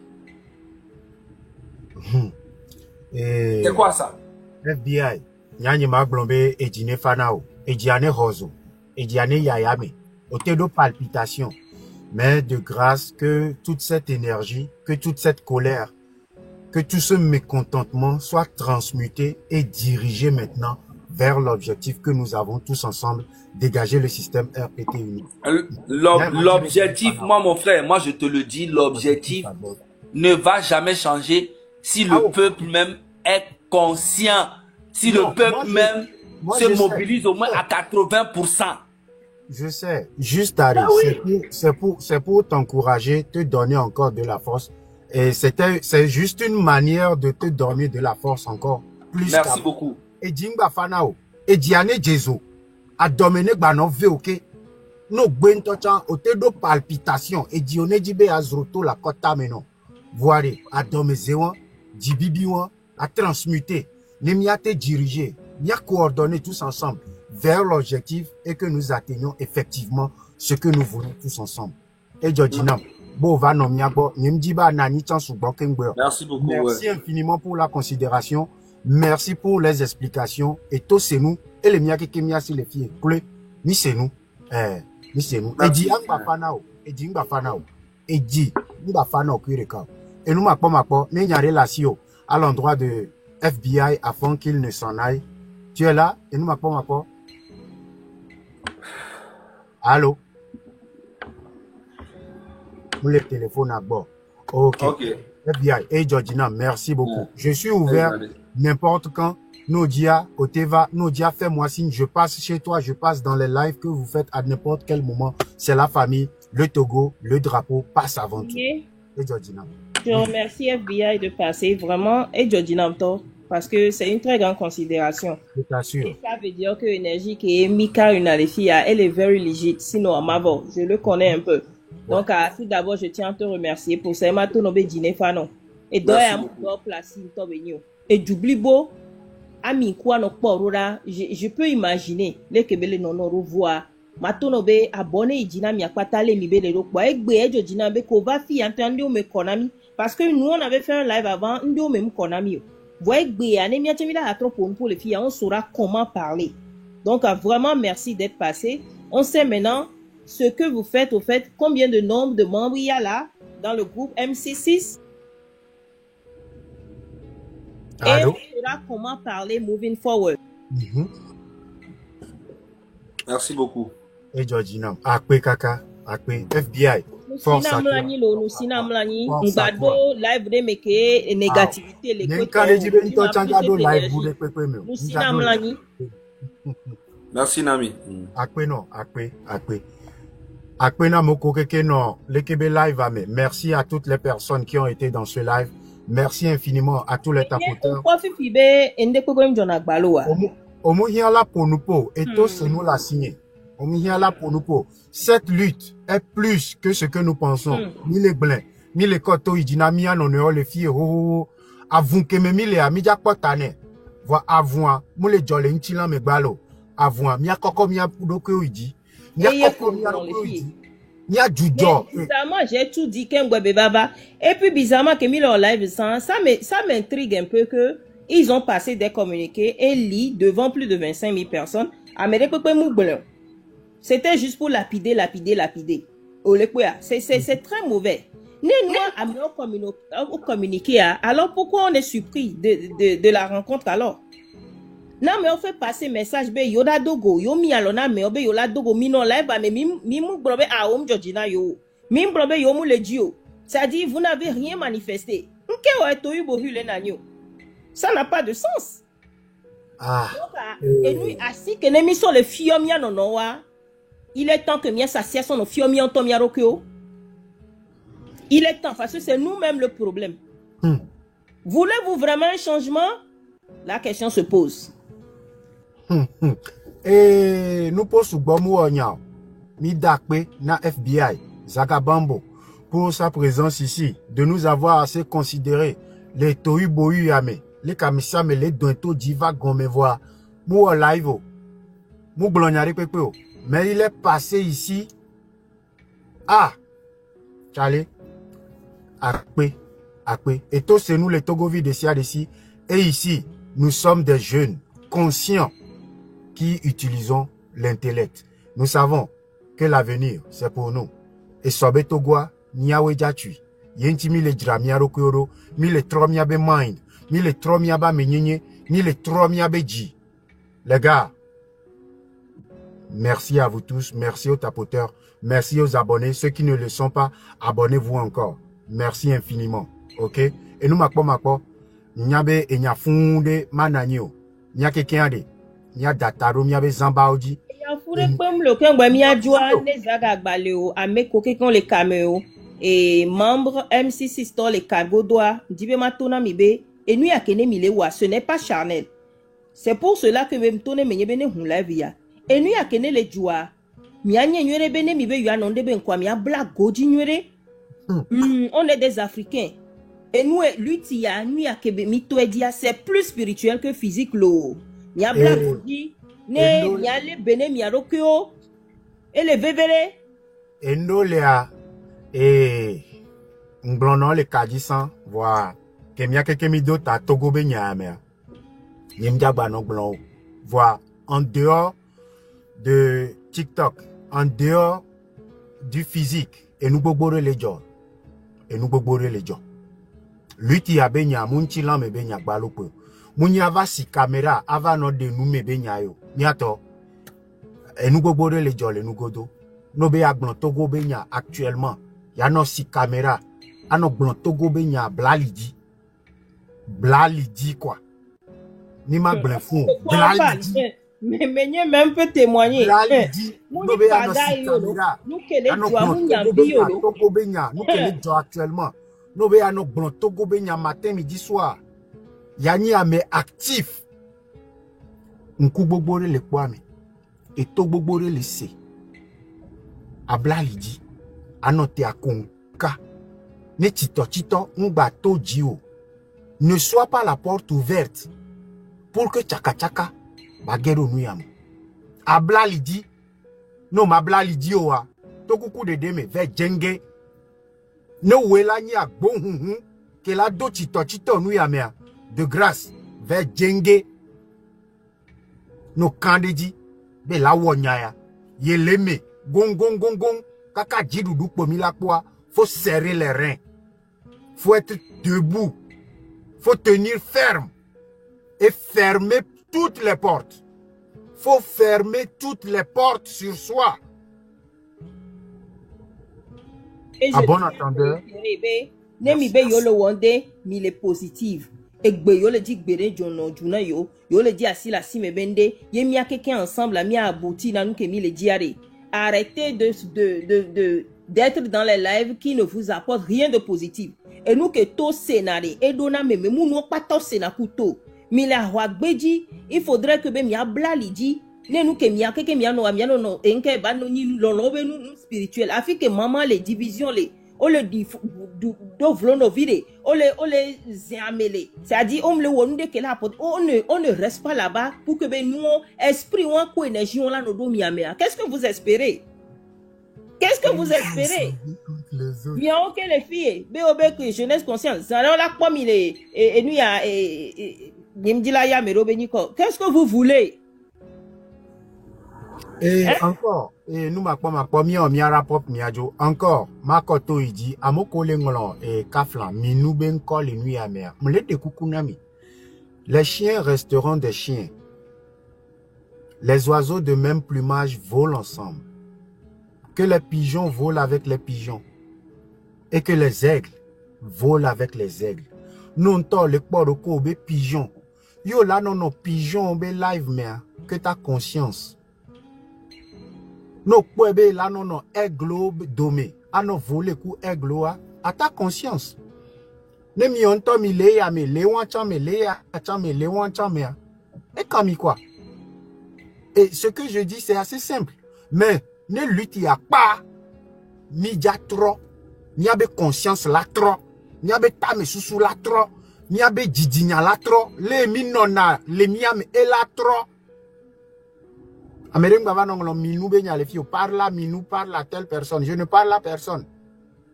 Et C'est quoi ça? FBI, Nyani Maglombe et Dine Fanao, et Diane Rozo, et Diane Yayame, au de palpitations. Mais de grâce que toute cette énergie, que toute cette colère, que tout ce mécontentement soit transmuté et dirigé maintenant vers l'objectif que nous avons tous ensemble, dégager le système RPT unique. L'objectif, moi mon frère, moi je te le dis, l'objectif ne va jamais changer si le peuple même est conscient, si le peuple même se mobilise au moins à 80%. Je sais, juste Harry, c'est pour t'encourager, te donner encore de la force. Et c'est juste une manière de te donner de la force encore plus. Merci beaucoup. Et Jingba Fanao, et Diane Jezo, a dominé Bano VOK, no Gwentocha, au de palpitation, et Dione Jibe Azroto la Kota Meno. Voire, a dominé Jibibiwan, a transmuté, Nemiate dirigé, ni a coordonné tous ensemble vers l'objectif et que nous atteignions effectivement ce que nous voulons tous ensemble. Et Georgina, merci beaucoup. Merci infiniment pour la considération. Merci pour les explications. Et tous c'est nous. Et les miens qui m'y les filles. Ni c'est nous. Ni c'est nous. Et dit, et dit, et dit, et nous m'appelons, mais il y a une relation à l'endroit de FBI afin qu'il ne s'en aille. Tu es là? Et nous m'appelons. Allô? Le téléphone à bord. Ok. FBI. Et Georgina, merci beaucoup. Je suis ouvert n'importe quand. Nodia, Oteva, Nodia, fais-moi signe. Je passe chez toi, je passe dans les lives que vous faites à n'importe quel moment. C'est la famille, le Togo, le drapeau passe avant tout. Et Georgina. Je remercie FBI de passer vraiment et Georgina parce que c'est une très grande considération. Je t'assure. Et ça veut dire que l'énergie qui est Mika Unalefia, elle est very legit. Sinon, à Mavo, je le connais un peu. Donc, tout d'abord, je tiens à te remercier pour ça. Ma tonobe dîner fano. Et doya mo place to benyo. Et j'oublie beau. Ami quoi no porura. Je peux imaginer les kebele non revoir. Ma tonobe abonné dina mi akpatale mi be le rokwa. Egbe ejo dina be ko va fi entendu o me konami. Parce que nous on avait fait un live avant. Ndio me konami. Voyez egbe ane mi atemila a trop pour les filles. On saura comment parler. Donc, vraiment merci d'être passé. On sait maintenant ce que vous faites, au fait, combien de nombre de membres il y a là, dans le groupe MC6. Allô? Et on saura comment parler moving forward. Merci beaucoup. Et Georgina, Akwe Kaka, Akwe, FBI. Force à toi. Nous sinamlani, Mbado, live de meke, négativité, les Merci Nami. Akwe non, Akwe. Akwe na moko keke non, lekebe live ame. Merci à toutes les personnes qui ont été dans ce live. Merci infiniment à tous les tapoteurs. Omu hiala ponupo, et tous c'est nous la signé. Omu hiala ponupo. Cette lutte est plus que ce que nous pensons. Ni les blancs, ni les koto idinamia non les filles ho avun keme mi le amija potane. Voi avun mu le jole nchila me gbalo. Avun mi akoko mi apudoko idi. Bizarrement, j'ai tout dit Baba. Et puis bizarrement que mis en live ça m'intrigue un peu que ils ont passé des communiqués et lit devant plus de 25 000 personnes. C'était juste pour lapider. C'est très mauvais. Nous communiqué. Alors pourquoi on est surpris de la rencontre alors? Non mais on fait passer message be yoda dogo yo mi alona me obe yola dogo mi non live mais mi mu brobe a om Georgina yo mi brobe yo mu le dio. Ça dit vous n'avez rien manifesté. Nke o eto yubo hule nanyo. Ça n'a pas de sens. Et nous assis que nemi sur le fiomia non wa. Il est temps que mia s'assied sur nos fiomia en tomia rokyo. Il est temps parce que c'est nous-mêmes le problème. Voulez-vous vraiment un changement? La question se pose. Et nous posons Midakpe na FBI, Zakabambo, pour sa présence ici, de nous avoir assez considéré les Tohu Bohu Yame, les Kamisame, les Donto Diva Gomevoa, Mou live, Mou Blonyari Pepeo. Mais il est passé ici Ah, Charlie, Akpe. Et tous c'est nous les Togovi de ici. Et ici, nous sommes des jeunes conscients qui utilisons l'intellect. Nous savons que l'avenir, c'est pour nous. Et Sobe Togoa, Niawe Jatui, Yenti mi le dra miaro kuro, mi le tro miabe mind, mi le tro miaba menyenye, mi le tro miabe ji. Les gars, merci à vous tous, merci aux tapoteurs, merci aux abonnés. Ceux qui ne le sont pas, abonnez-vous encore. Merci infiniment. Ok? Et nous, makpo, nyabe et nyafunde mananyo. Nya kekeande, nya dataro miabe zambaoji. Et membre M6 Store les cargo doigts, dibe matona mibe, et nous ya kene milewa, ce n'est pas charnel. C'est pour cela que même tourne menye bene hunla via. Et nous ya kene le joie. Mia nyere bene mibe ya non de ben kwa mia black goji nyere. On est des Africains. Et nous, lui, nous ya kebe mito edia, c'est plus spirituel que physique lo. Mia black goji, ne mia le bene mia rokyo, et le vevere. Et nous lea. Et nglono le kajisan voa kemia kekemi do ta Togo be nyamea nyemja ba no glon voa en dehors de TikTok, en dehors du physique, et nous bogbore les gens, lui ti a benya munchi lan me benya gbalopo munya va si caméra ava no de nous me benya yo nyato et nous bogbore les gens le nous godo no be agbon Togo benya actuellement. Ya no si caméra, ano blon Togo benya blalidi quoi. Ni ma blin fou, blalidi. Mais même peut témoigner. Blalidi. No be ano si caméra. Nous que les ano doigts blon Togo benya, nous que les doigts actuellement. No be ano blon Togo benya matin midi soir. Ya ni ame actif. Nkubogbore le kwame. Et Togogbore le se. A blalidi. Anote akonka. Ne tito ngba tojio. Ne sois pas la porte ouverte pour que tchaka bagero nuyam. Abla lidi. No mabla lidi oa. Tokuku de deme ve jenge. No wela ni agbon que la do tito nuyamea. De grâce ve jenge. No kandeji be la wonyaya. Yeleme gong. Kaka jidoudou pomila quoi, faut serrer les reins. Faut être debout. Faut tenir ferme. Et fermer toutes les portes. Faut fermer toutes les portes sur soi. À bon entendeur. Nemi be yo le wande, mi le positive. Egbe yo le dit gbere jono juna yo le dit asila si me bende, ye mi a quelqu'un ensemble, mi a abouti na nou ke mi le diare. Arrêtez d'être dans les lives qui ne vous apportent rien de positif. Et nous que tout scénario et donna même nous pas tout scénario. Mais la wagbeji, il faudrait que ben ya blalidi, ne nous que mia que mia no enke ba no ni nous spirituel. Afin que maman les divisions les on le dit do vlono vide on les zamele. C'est-à-dire on le wonu de que la on ne reste pas là-bas pour que ben nous esprit ou quoi énergie on la no do miamea. Qu'est-ce que vous espérez? Qu'est-ce que vous espérez? Bien ok les filles, BOB que jeunesse consciente. Ça là pas mille et nous ya Nimdila ya mero beniko. Qu'est-ce que vous voulez? Et encore, et nous ma rapport miajo encore ma koto idi amoko lengolon et kaflan minou ben kol nuit à mer. M'lete kukunami. Les chiens resteront des chiens. Les oiseaux de même plumage volent ensemble. Que les pigeons volent avec les pigeons. Et que les aigles volent avec les aigles. Non to le poroko be pigeon. Yo là non pigeon be live mais que ta conscience. No kwebe là non aigle domé. Ano volé ku aigle à ta conscience. Ne mi on to mi le ya me le wan chan me le ya chan me le wan chan me. Et comme quoi? Et ce que je dis c'est assez simple. Mais ne lutte ya pas ni ja trop. Ni abe conscience la trop. Ni abe tame susu la trop. Ni abe jidinya la trop. Le mi nona le miame e la trop. Parle à Minou, parle à telle personne. Je ne parle à personne.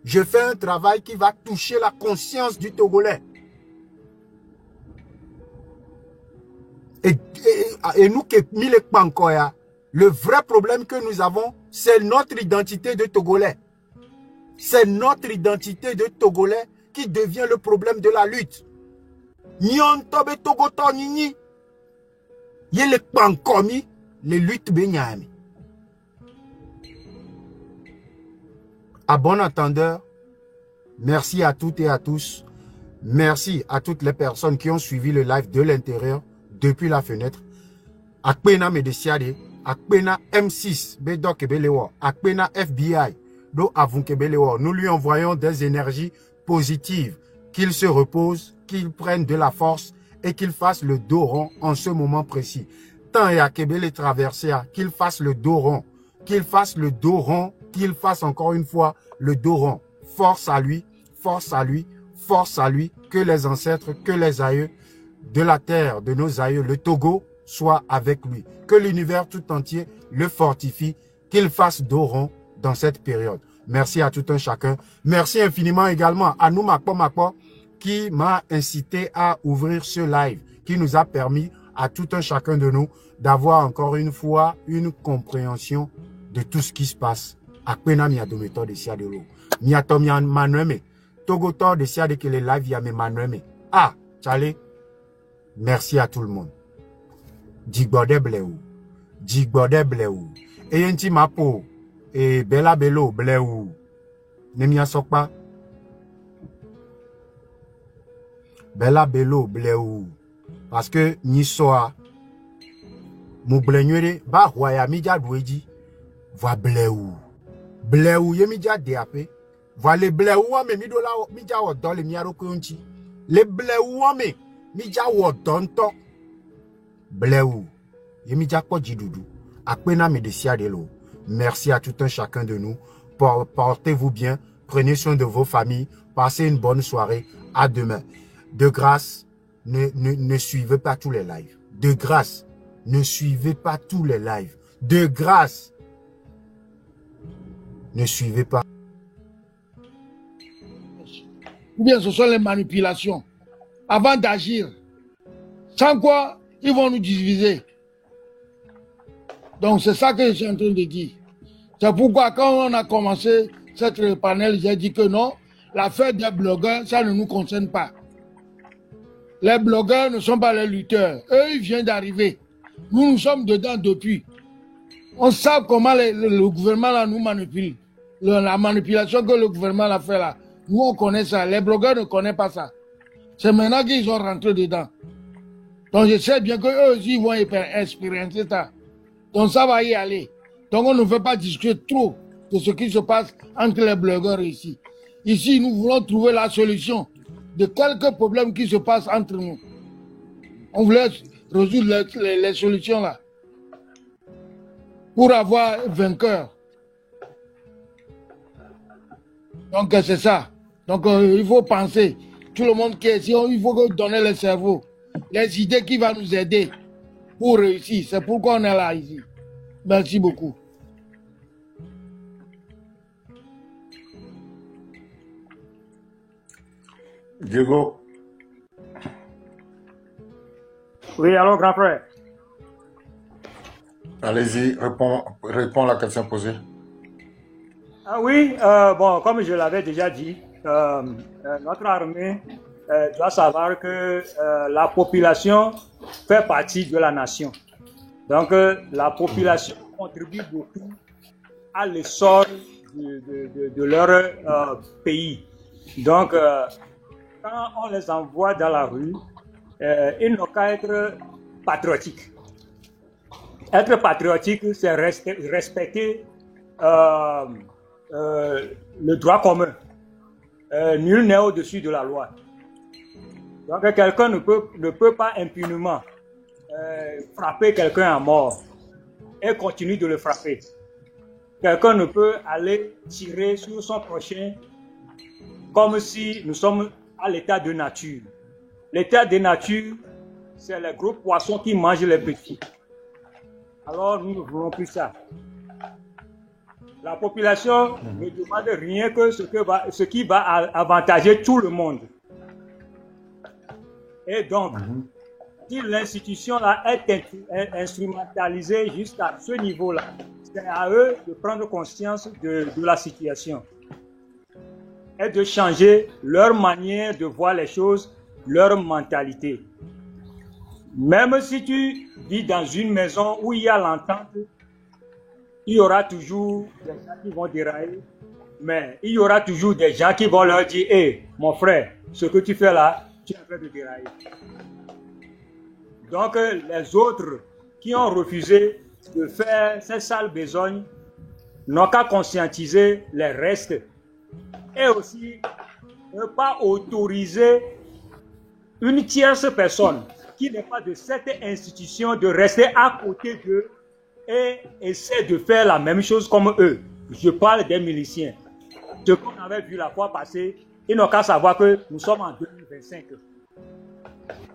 Je fais un travail qui va toucher la conscience du Togolais. Et nous, le vrai problème que nous avons, c'est notre identité de Togolais. C'est notre identité de Togolais qui devient le problème de la lutte. Les luttes benyami. À bon entendeur, merci à toutes et à tous. Merci à toutes les personnes qui ont suivi le live de l'intérieur depuis la fenêtre. Akpena Medesiade, Akpena M6, Bedok Ebelewa, Akpena FBI, Do Avunk Ebelewa. Nous lui envoyons des énergies positives, qu'il se repose, qu'il prenne de la force et qu'il fasse le dos rond en ce moment précis. Tant et à Kebele traversé, qu'il fasse le dos rond, qu'il fasse le dos rond, qu'il fasse encore une fois le dos rond. Force à lui, force à lui, force à lui, que les ancêtres, que les aïeux de la terre, de nos aïeux, le Togo, soient avec lui. Que l'univers tout entier le fortifie, qu'il fasse dos rond dans cette période. Merci à tout un chacun. Merci infiniment également à nous, Makpo, qui m'a incité à ouvrir ce live, qui nous a permis à tout un chacun de nous d'avoir encore une fois une compréhension de tout ce qui se passe. Akpena miadometo de siadelo. Miatomian manueme. Togoto de siade que les live ya me manueme. Ah, tchale. Merci à tout le monde. Digbode bleu. Digbode bleu. Et yenti mapo. Et bella bello bleu. Nemia sokpa. Bella bello bleu. Parce que ni soa. Mou blenure ba waya midja dweji. Va bleu. Bleu ye midja deape. Va le bleu me midola midja odon le miaro kunchi. Le bleu me midja odonto. Bleu. Ye midja ko jidudu. Akpena me desia de lo. Merci à tout un chacun de nous. Portez-vous bien. Prenez soin de vos familles. Passez une bonne soirée. À demain. De grâce, ne suivez pas tous les lives. De grâce, ne suivez pas tous les lives. De grâce, ne suivez pas. Ou bien ce sont les manipulations. Avant d'agir. Sans quoi, ils vont nous diviser. Donc c'est ça que je suis en train de dire. C'est pourquoi quand on a commencé cette panel, j'ai dit que non, l'affaire des blogueurs, ça ne nous concerne pas. Les blogueurs ne sont pas les lutteurs. Eux, ils viennent d'arriver. Nous sommes dedans depuis. On sait comment le gouvernement là, nous manipule. La manipulation que le gouvernement a fait là. Nous, on connaît ça. Les blogueurs ne connaissent pas ça. C'est maintenant qu'ils sont rentrés dedans. Donc, je sais bien qu'eux aussi vont expérimenter ça. Donc, ça va y aller. Donc, on ne veut pas discuter trop de ce qui se passe entre les blogueurs ici. Ici, nous voulons trouver la solution de quelques problèmes qui se passent entre nous. On voulait résoudre les solutions là. Pour avoir vainqueur. Donc c'est ça. Donc il faut penser. Tout le monde qui est ici, il faut donner le cerveau. Les idées qui vont nous aider pour réussir. C'est pourquoi on est là ici. Merci beaucoup. Diego. Oui, alors grand frère. Allez-y, réponds à la question posée. Ah oui, bon, comme je l'avais déjà dit, notre armée doit savoir que la population fait partie de la nation. Donc, la population contribue beaucoup à l'essor de leur pays. Donc, quand on les envoie dans la rue, ils n'ont qu'à être patriotiques. Être patriotique, c'est respecter le droit commun. Nul n'est au-dessus de la loi. Donc quelqu'un ne peut pas impunément frapper quelqu'un à mort et continuer de le frapper. Quelqu'un ne peut aller tirer sur son prochain comme si nous sommes à l'état de nature. L'état de nature, c'est les gros poissons qui mangent les petits. alors nous ne voulons plus ça. La population ne demande rien que ce qui va avantager tout le monde. Et donc, si l'institution-là est instrumentalisée jusqu'à ce niveau-là, c'est à eux de prendre conscience de la situation et de changer leur manière de voir les choses, leur mentalité. Même si tu vis dans une maison où il y a l'entente, il y aura toujours des gens qui vont dérailler, mais il y aura toujours des gens qui vont leur dire « Hey, mon frère, ce que tu fais là, tu es en train de dérailler. » Donc, les autres qui ont refusé de faire ces sales besognes n'ont qu'à conscientiser les restes et aussi ne pas autoriser une tierce personne qui n'est pas de cette institution de rester à côté d'eux et essaie de faire la même chose comme eux. Je parle des miliciens. Ce qu'on avait vu la fois passée, ils n'ont qu'à savoir que nous sommes en 2025.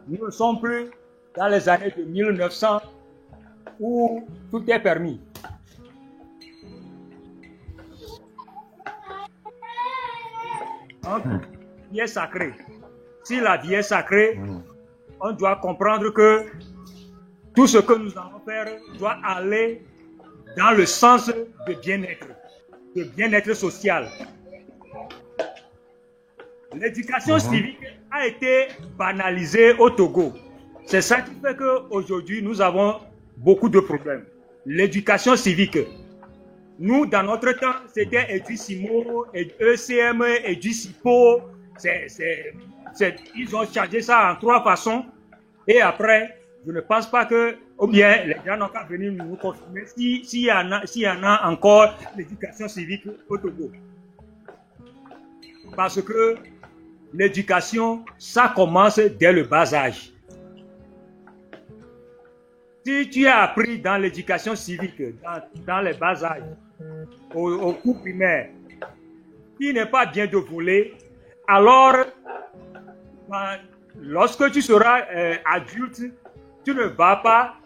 Nous ne sommes plus dans les années de 1900 où tout est permis. Donc, la vie est sacrée. Si la vie est sacrée, on doit comprendre que tout ce que nous allons faire doit aller dans le sens de bien-être social. L'éducation civique a été banalisée au Togo. C'est ça qui fait qu'aujourd'hui, nous avons beaucoup de problèmes. L'éducation civique. Nous, dans notre temps, c'était Edusimo, ECM, Educipo. Ils ont changé ça en 3 façons. Et après, je ne pense pas que, ou bien les gens n'ont qu'à venir nous confirmer s'il y en a encore l'éducation civique au Togo. Parce que l'éducation, ça commence dès le bas âge. Si tu as appris dans l'éducation civique, dans les bas âges, au cours primaire, il n'est pas bien de voler, alors lorsque tu seras adulte, tu ne vas pas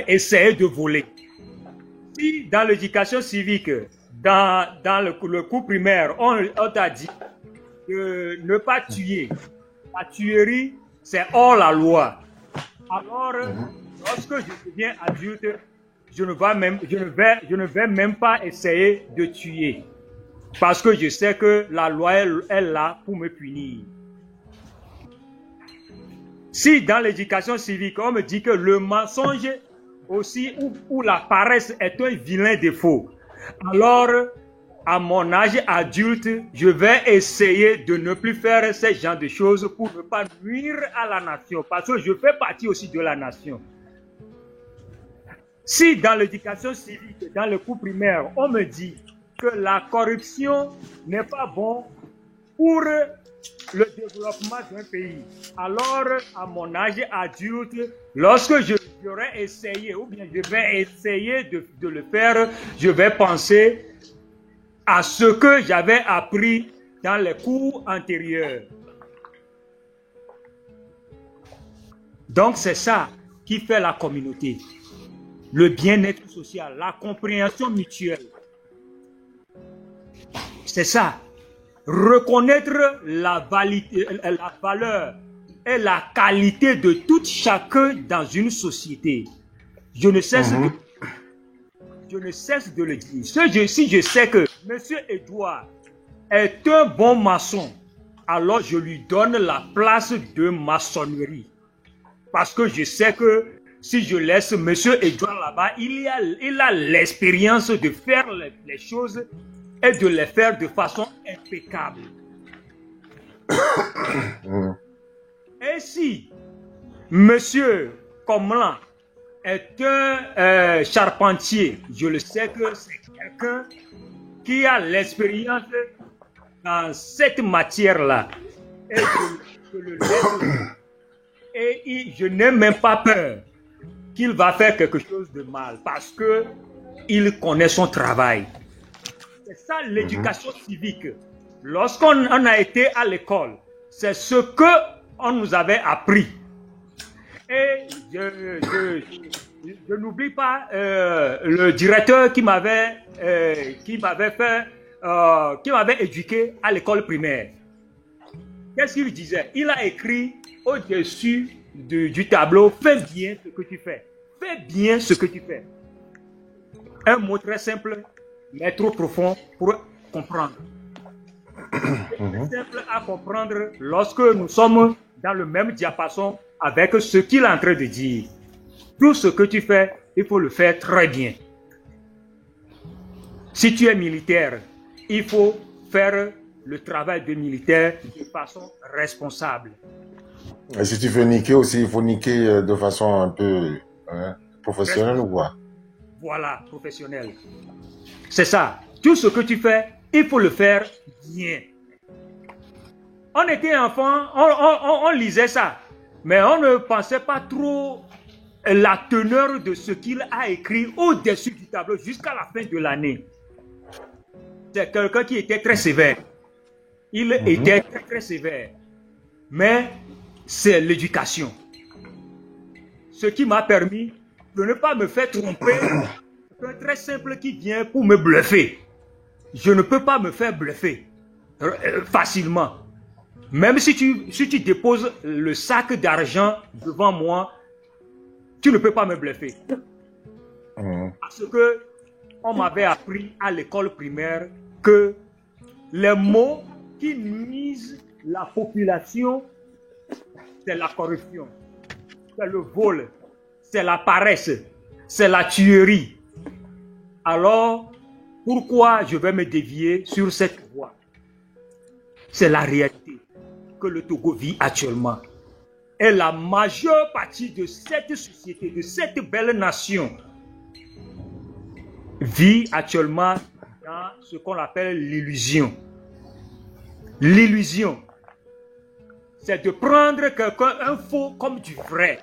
essayer de voler. Si dans l'éducation civique, dans le cours primaire, on t'a dit de ne pas tuer, la tuerie, c'est hors la loi. Alors, lorsque je deviens adulte, je ne vais même pas essayer de tuer. Parce que je sais que la loi est là pour me punir. Si dans l'éducation civique, on me dit que le mensonge aussi ou la paresse est un vilain défaut, alors à mon âge adulte, je vais essayer de ne plus faire ce genre de choses pour ne pas nuire à la nation, parce que je fais partie aussi de la nation. Si dans l'éducation civique, dans le cours primaire, on me dit que la corruption n'est pas bon pour le développement d'un pays, alors à mon âge adulte, lorsque j'aurais essayé, ou bien je vais essayer de le faire, je vais penser à ce que j'avais appris dans les cours antérieurs. Donc c'est ça qui fait la communauté. Le bien-être social, la compréhension mutuelle. C'est ça. Reconnaître la valeur et la qualité de tout chacun dans une société. Je ne cesse de le dire. Si je sais que M. Edouard est un bon maçon, alors je lui donne la place de maçonnerie. Parce que je sais que si je laisse M. Edouard là-bas, il a l'expérience de faire les choses et de les faire de façon impeccable. Et si M. Komlan est un charpentier, je le sais que c'est quelqu'un qui a l'expérience dans cette matière-là. Et je le laisse. Et je n'ai même pas peur qu'il va faire quelque chose de mal parce que il connaît son travail. C'est ça l'éducation civique. Lorsqu'on a été à l'école, c'est ce que on nous avait appris. Et je n'oublie pas le directeur qui m'avait éduqué à l'école primaire. Qu'est-ce qu'il disait? Il a écrit au-dessus du tableau, fais bien ce que tu fais. Fais bien ce que tu fais. Un mot très simple, mais trop profond pour comprendre. C'est simple à comprendre lorsque nous sommes dans le même diapason avec ce qu'il est en train de dire. Tout ce que tu fais, il faut le faire très bien. Si tu es militaire, il faut faire le travail de militaire de façon responsable. Et si tu veux niquer aussi, il faut niquer de façon un peu professionnelle ou quoi? Voilà, professionnelle. C'est ça. Tout ce que tu fais, il faut le faire bien. On était enfant, on lisait ça, mais on ne pensait pas trop la teneur de ce qu'il a écrit au-dessus du tableau jusqu'à la fin de l'année. C'est quelqu'un qui était très sévère. Il était très, très sévère. Mais c'est l'éducation. Ce qui m'a permis de ne pas me faire tromper. C'est un très simple qui vient pour me bluffer. Je ne peux pas me faire bluffer facilement. Même si tu déposes le sac d'argent devant moi, tu ne peux pas me bluffer. Parce que on m'avait appris à l'école primaire que les mots qui nuisent la population, c'est la corruption, c'est le vol, c'est la paresse, c'est la tuerie. Alors, pourquoi je vais me dévier sur cette voie? C'est la réalité que le Togo vit actuellement. Et la majeure partie de cette société, de cette belle nation, vit actuellement dans ce qu'on appelle l'illusion. L'illusion, c'est de prendre quelqu'un, un faux comme du vrai.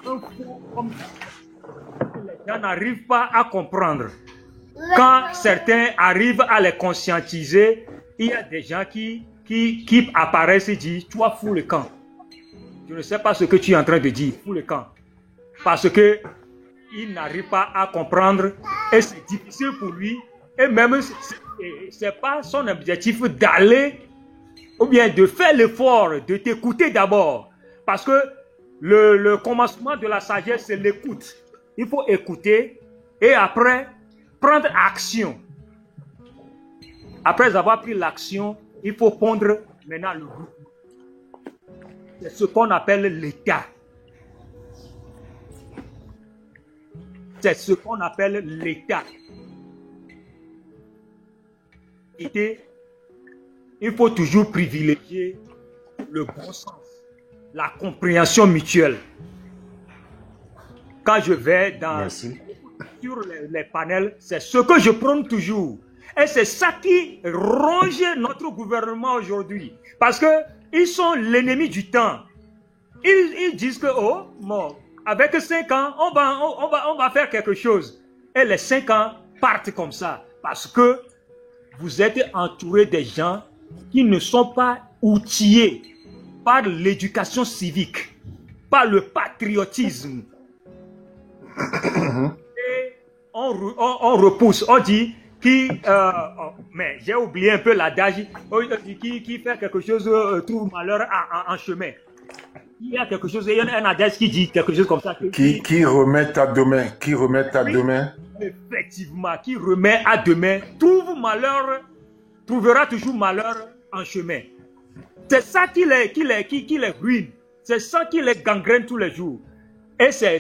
Un faux comme du vrai. Les gens n'arrivent pas à comprendre. Quand certains arrivent à les conscientiser, il y a des gens qui apparaissent et disent « Toi, fous le camp. Je ne sais pas ce que tu es en train de dire, fous le camp. » Parce que il n'arrive pas à comprendre et c'est difficile pour lui. Et même, ce n'est pas son objectif d'aller ou bien de faire l'effort de t'écouter d'abord. Parce que le commencement de la sagesse, c'est l'écoute. Il faut écouter et après prendre action. Après avoir pris l'action, il faut pondre maintenant le goût. C'est ce qu'on appelle l'état. C'est ce qu'on appelle l'état. Il faut toujours privilégier le bon sens, la compréhension mutuelle. Quand je vais sur les panels, c'est ce que je prône toujours. Et c'est ça qui ronge notre gouvernement aujourd'hui. Parce qu'ils sont l'ennemi du temps. Ils disent que, oh, bon, avec 5 ans, on va faire quelque chose. Et les 5 ans partent comme ça. Parce que vous êtes entouré des gens qui ne sont pas outillés par l'éducation civique, par le patriotisme. Et on repousse, on dit mais j'ai oublié un peu l'adage, qui fait quelque chose trouve malheur en chemin. Il y a quelque chose, il y a un adage qui dit quelque chose comme ça. Qui remet à demain, demain. Effectivement, qui remet à demain, trouvera toujours malheur en chemin. C'est ça qui les ruine. C'est ça qui les gangrène tous les jours. Et c'est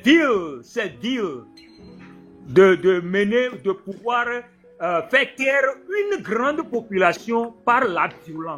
vil de mener, de pouvoir faire taire une grande population par la violence.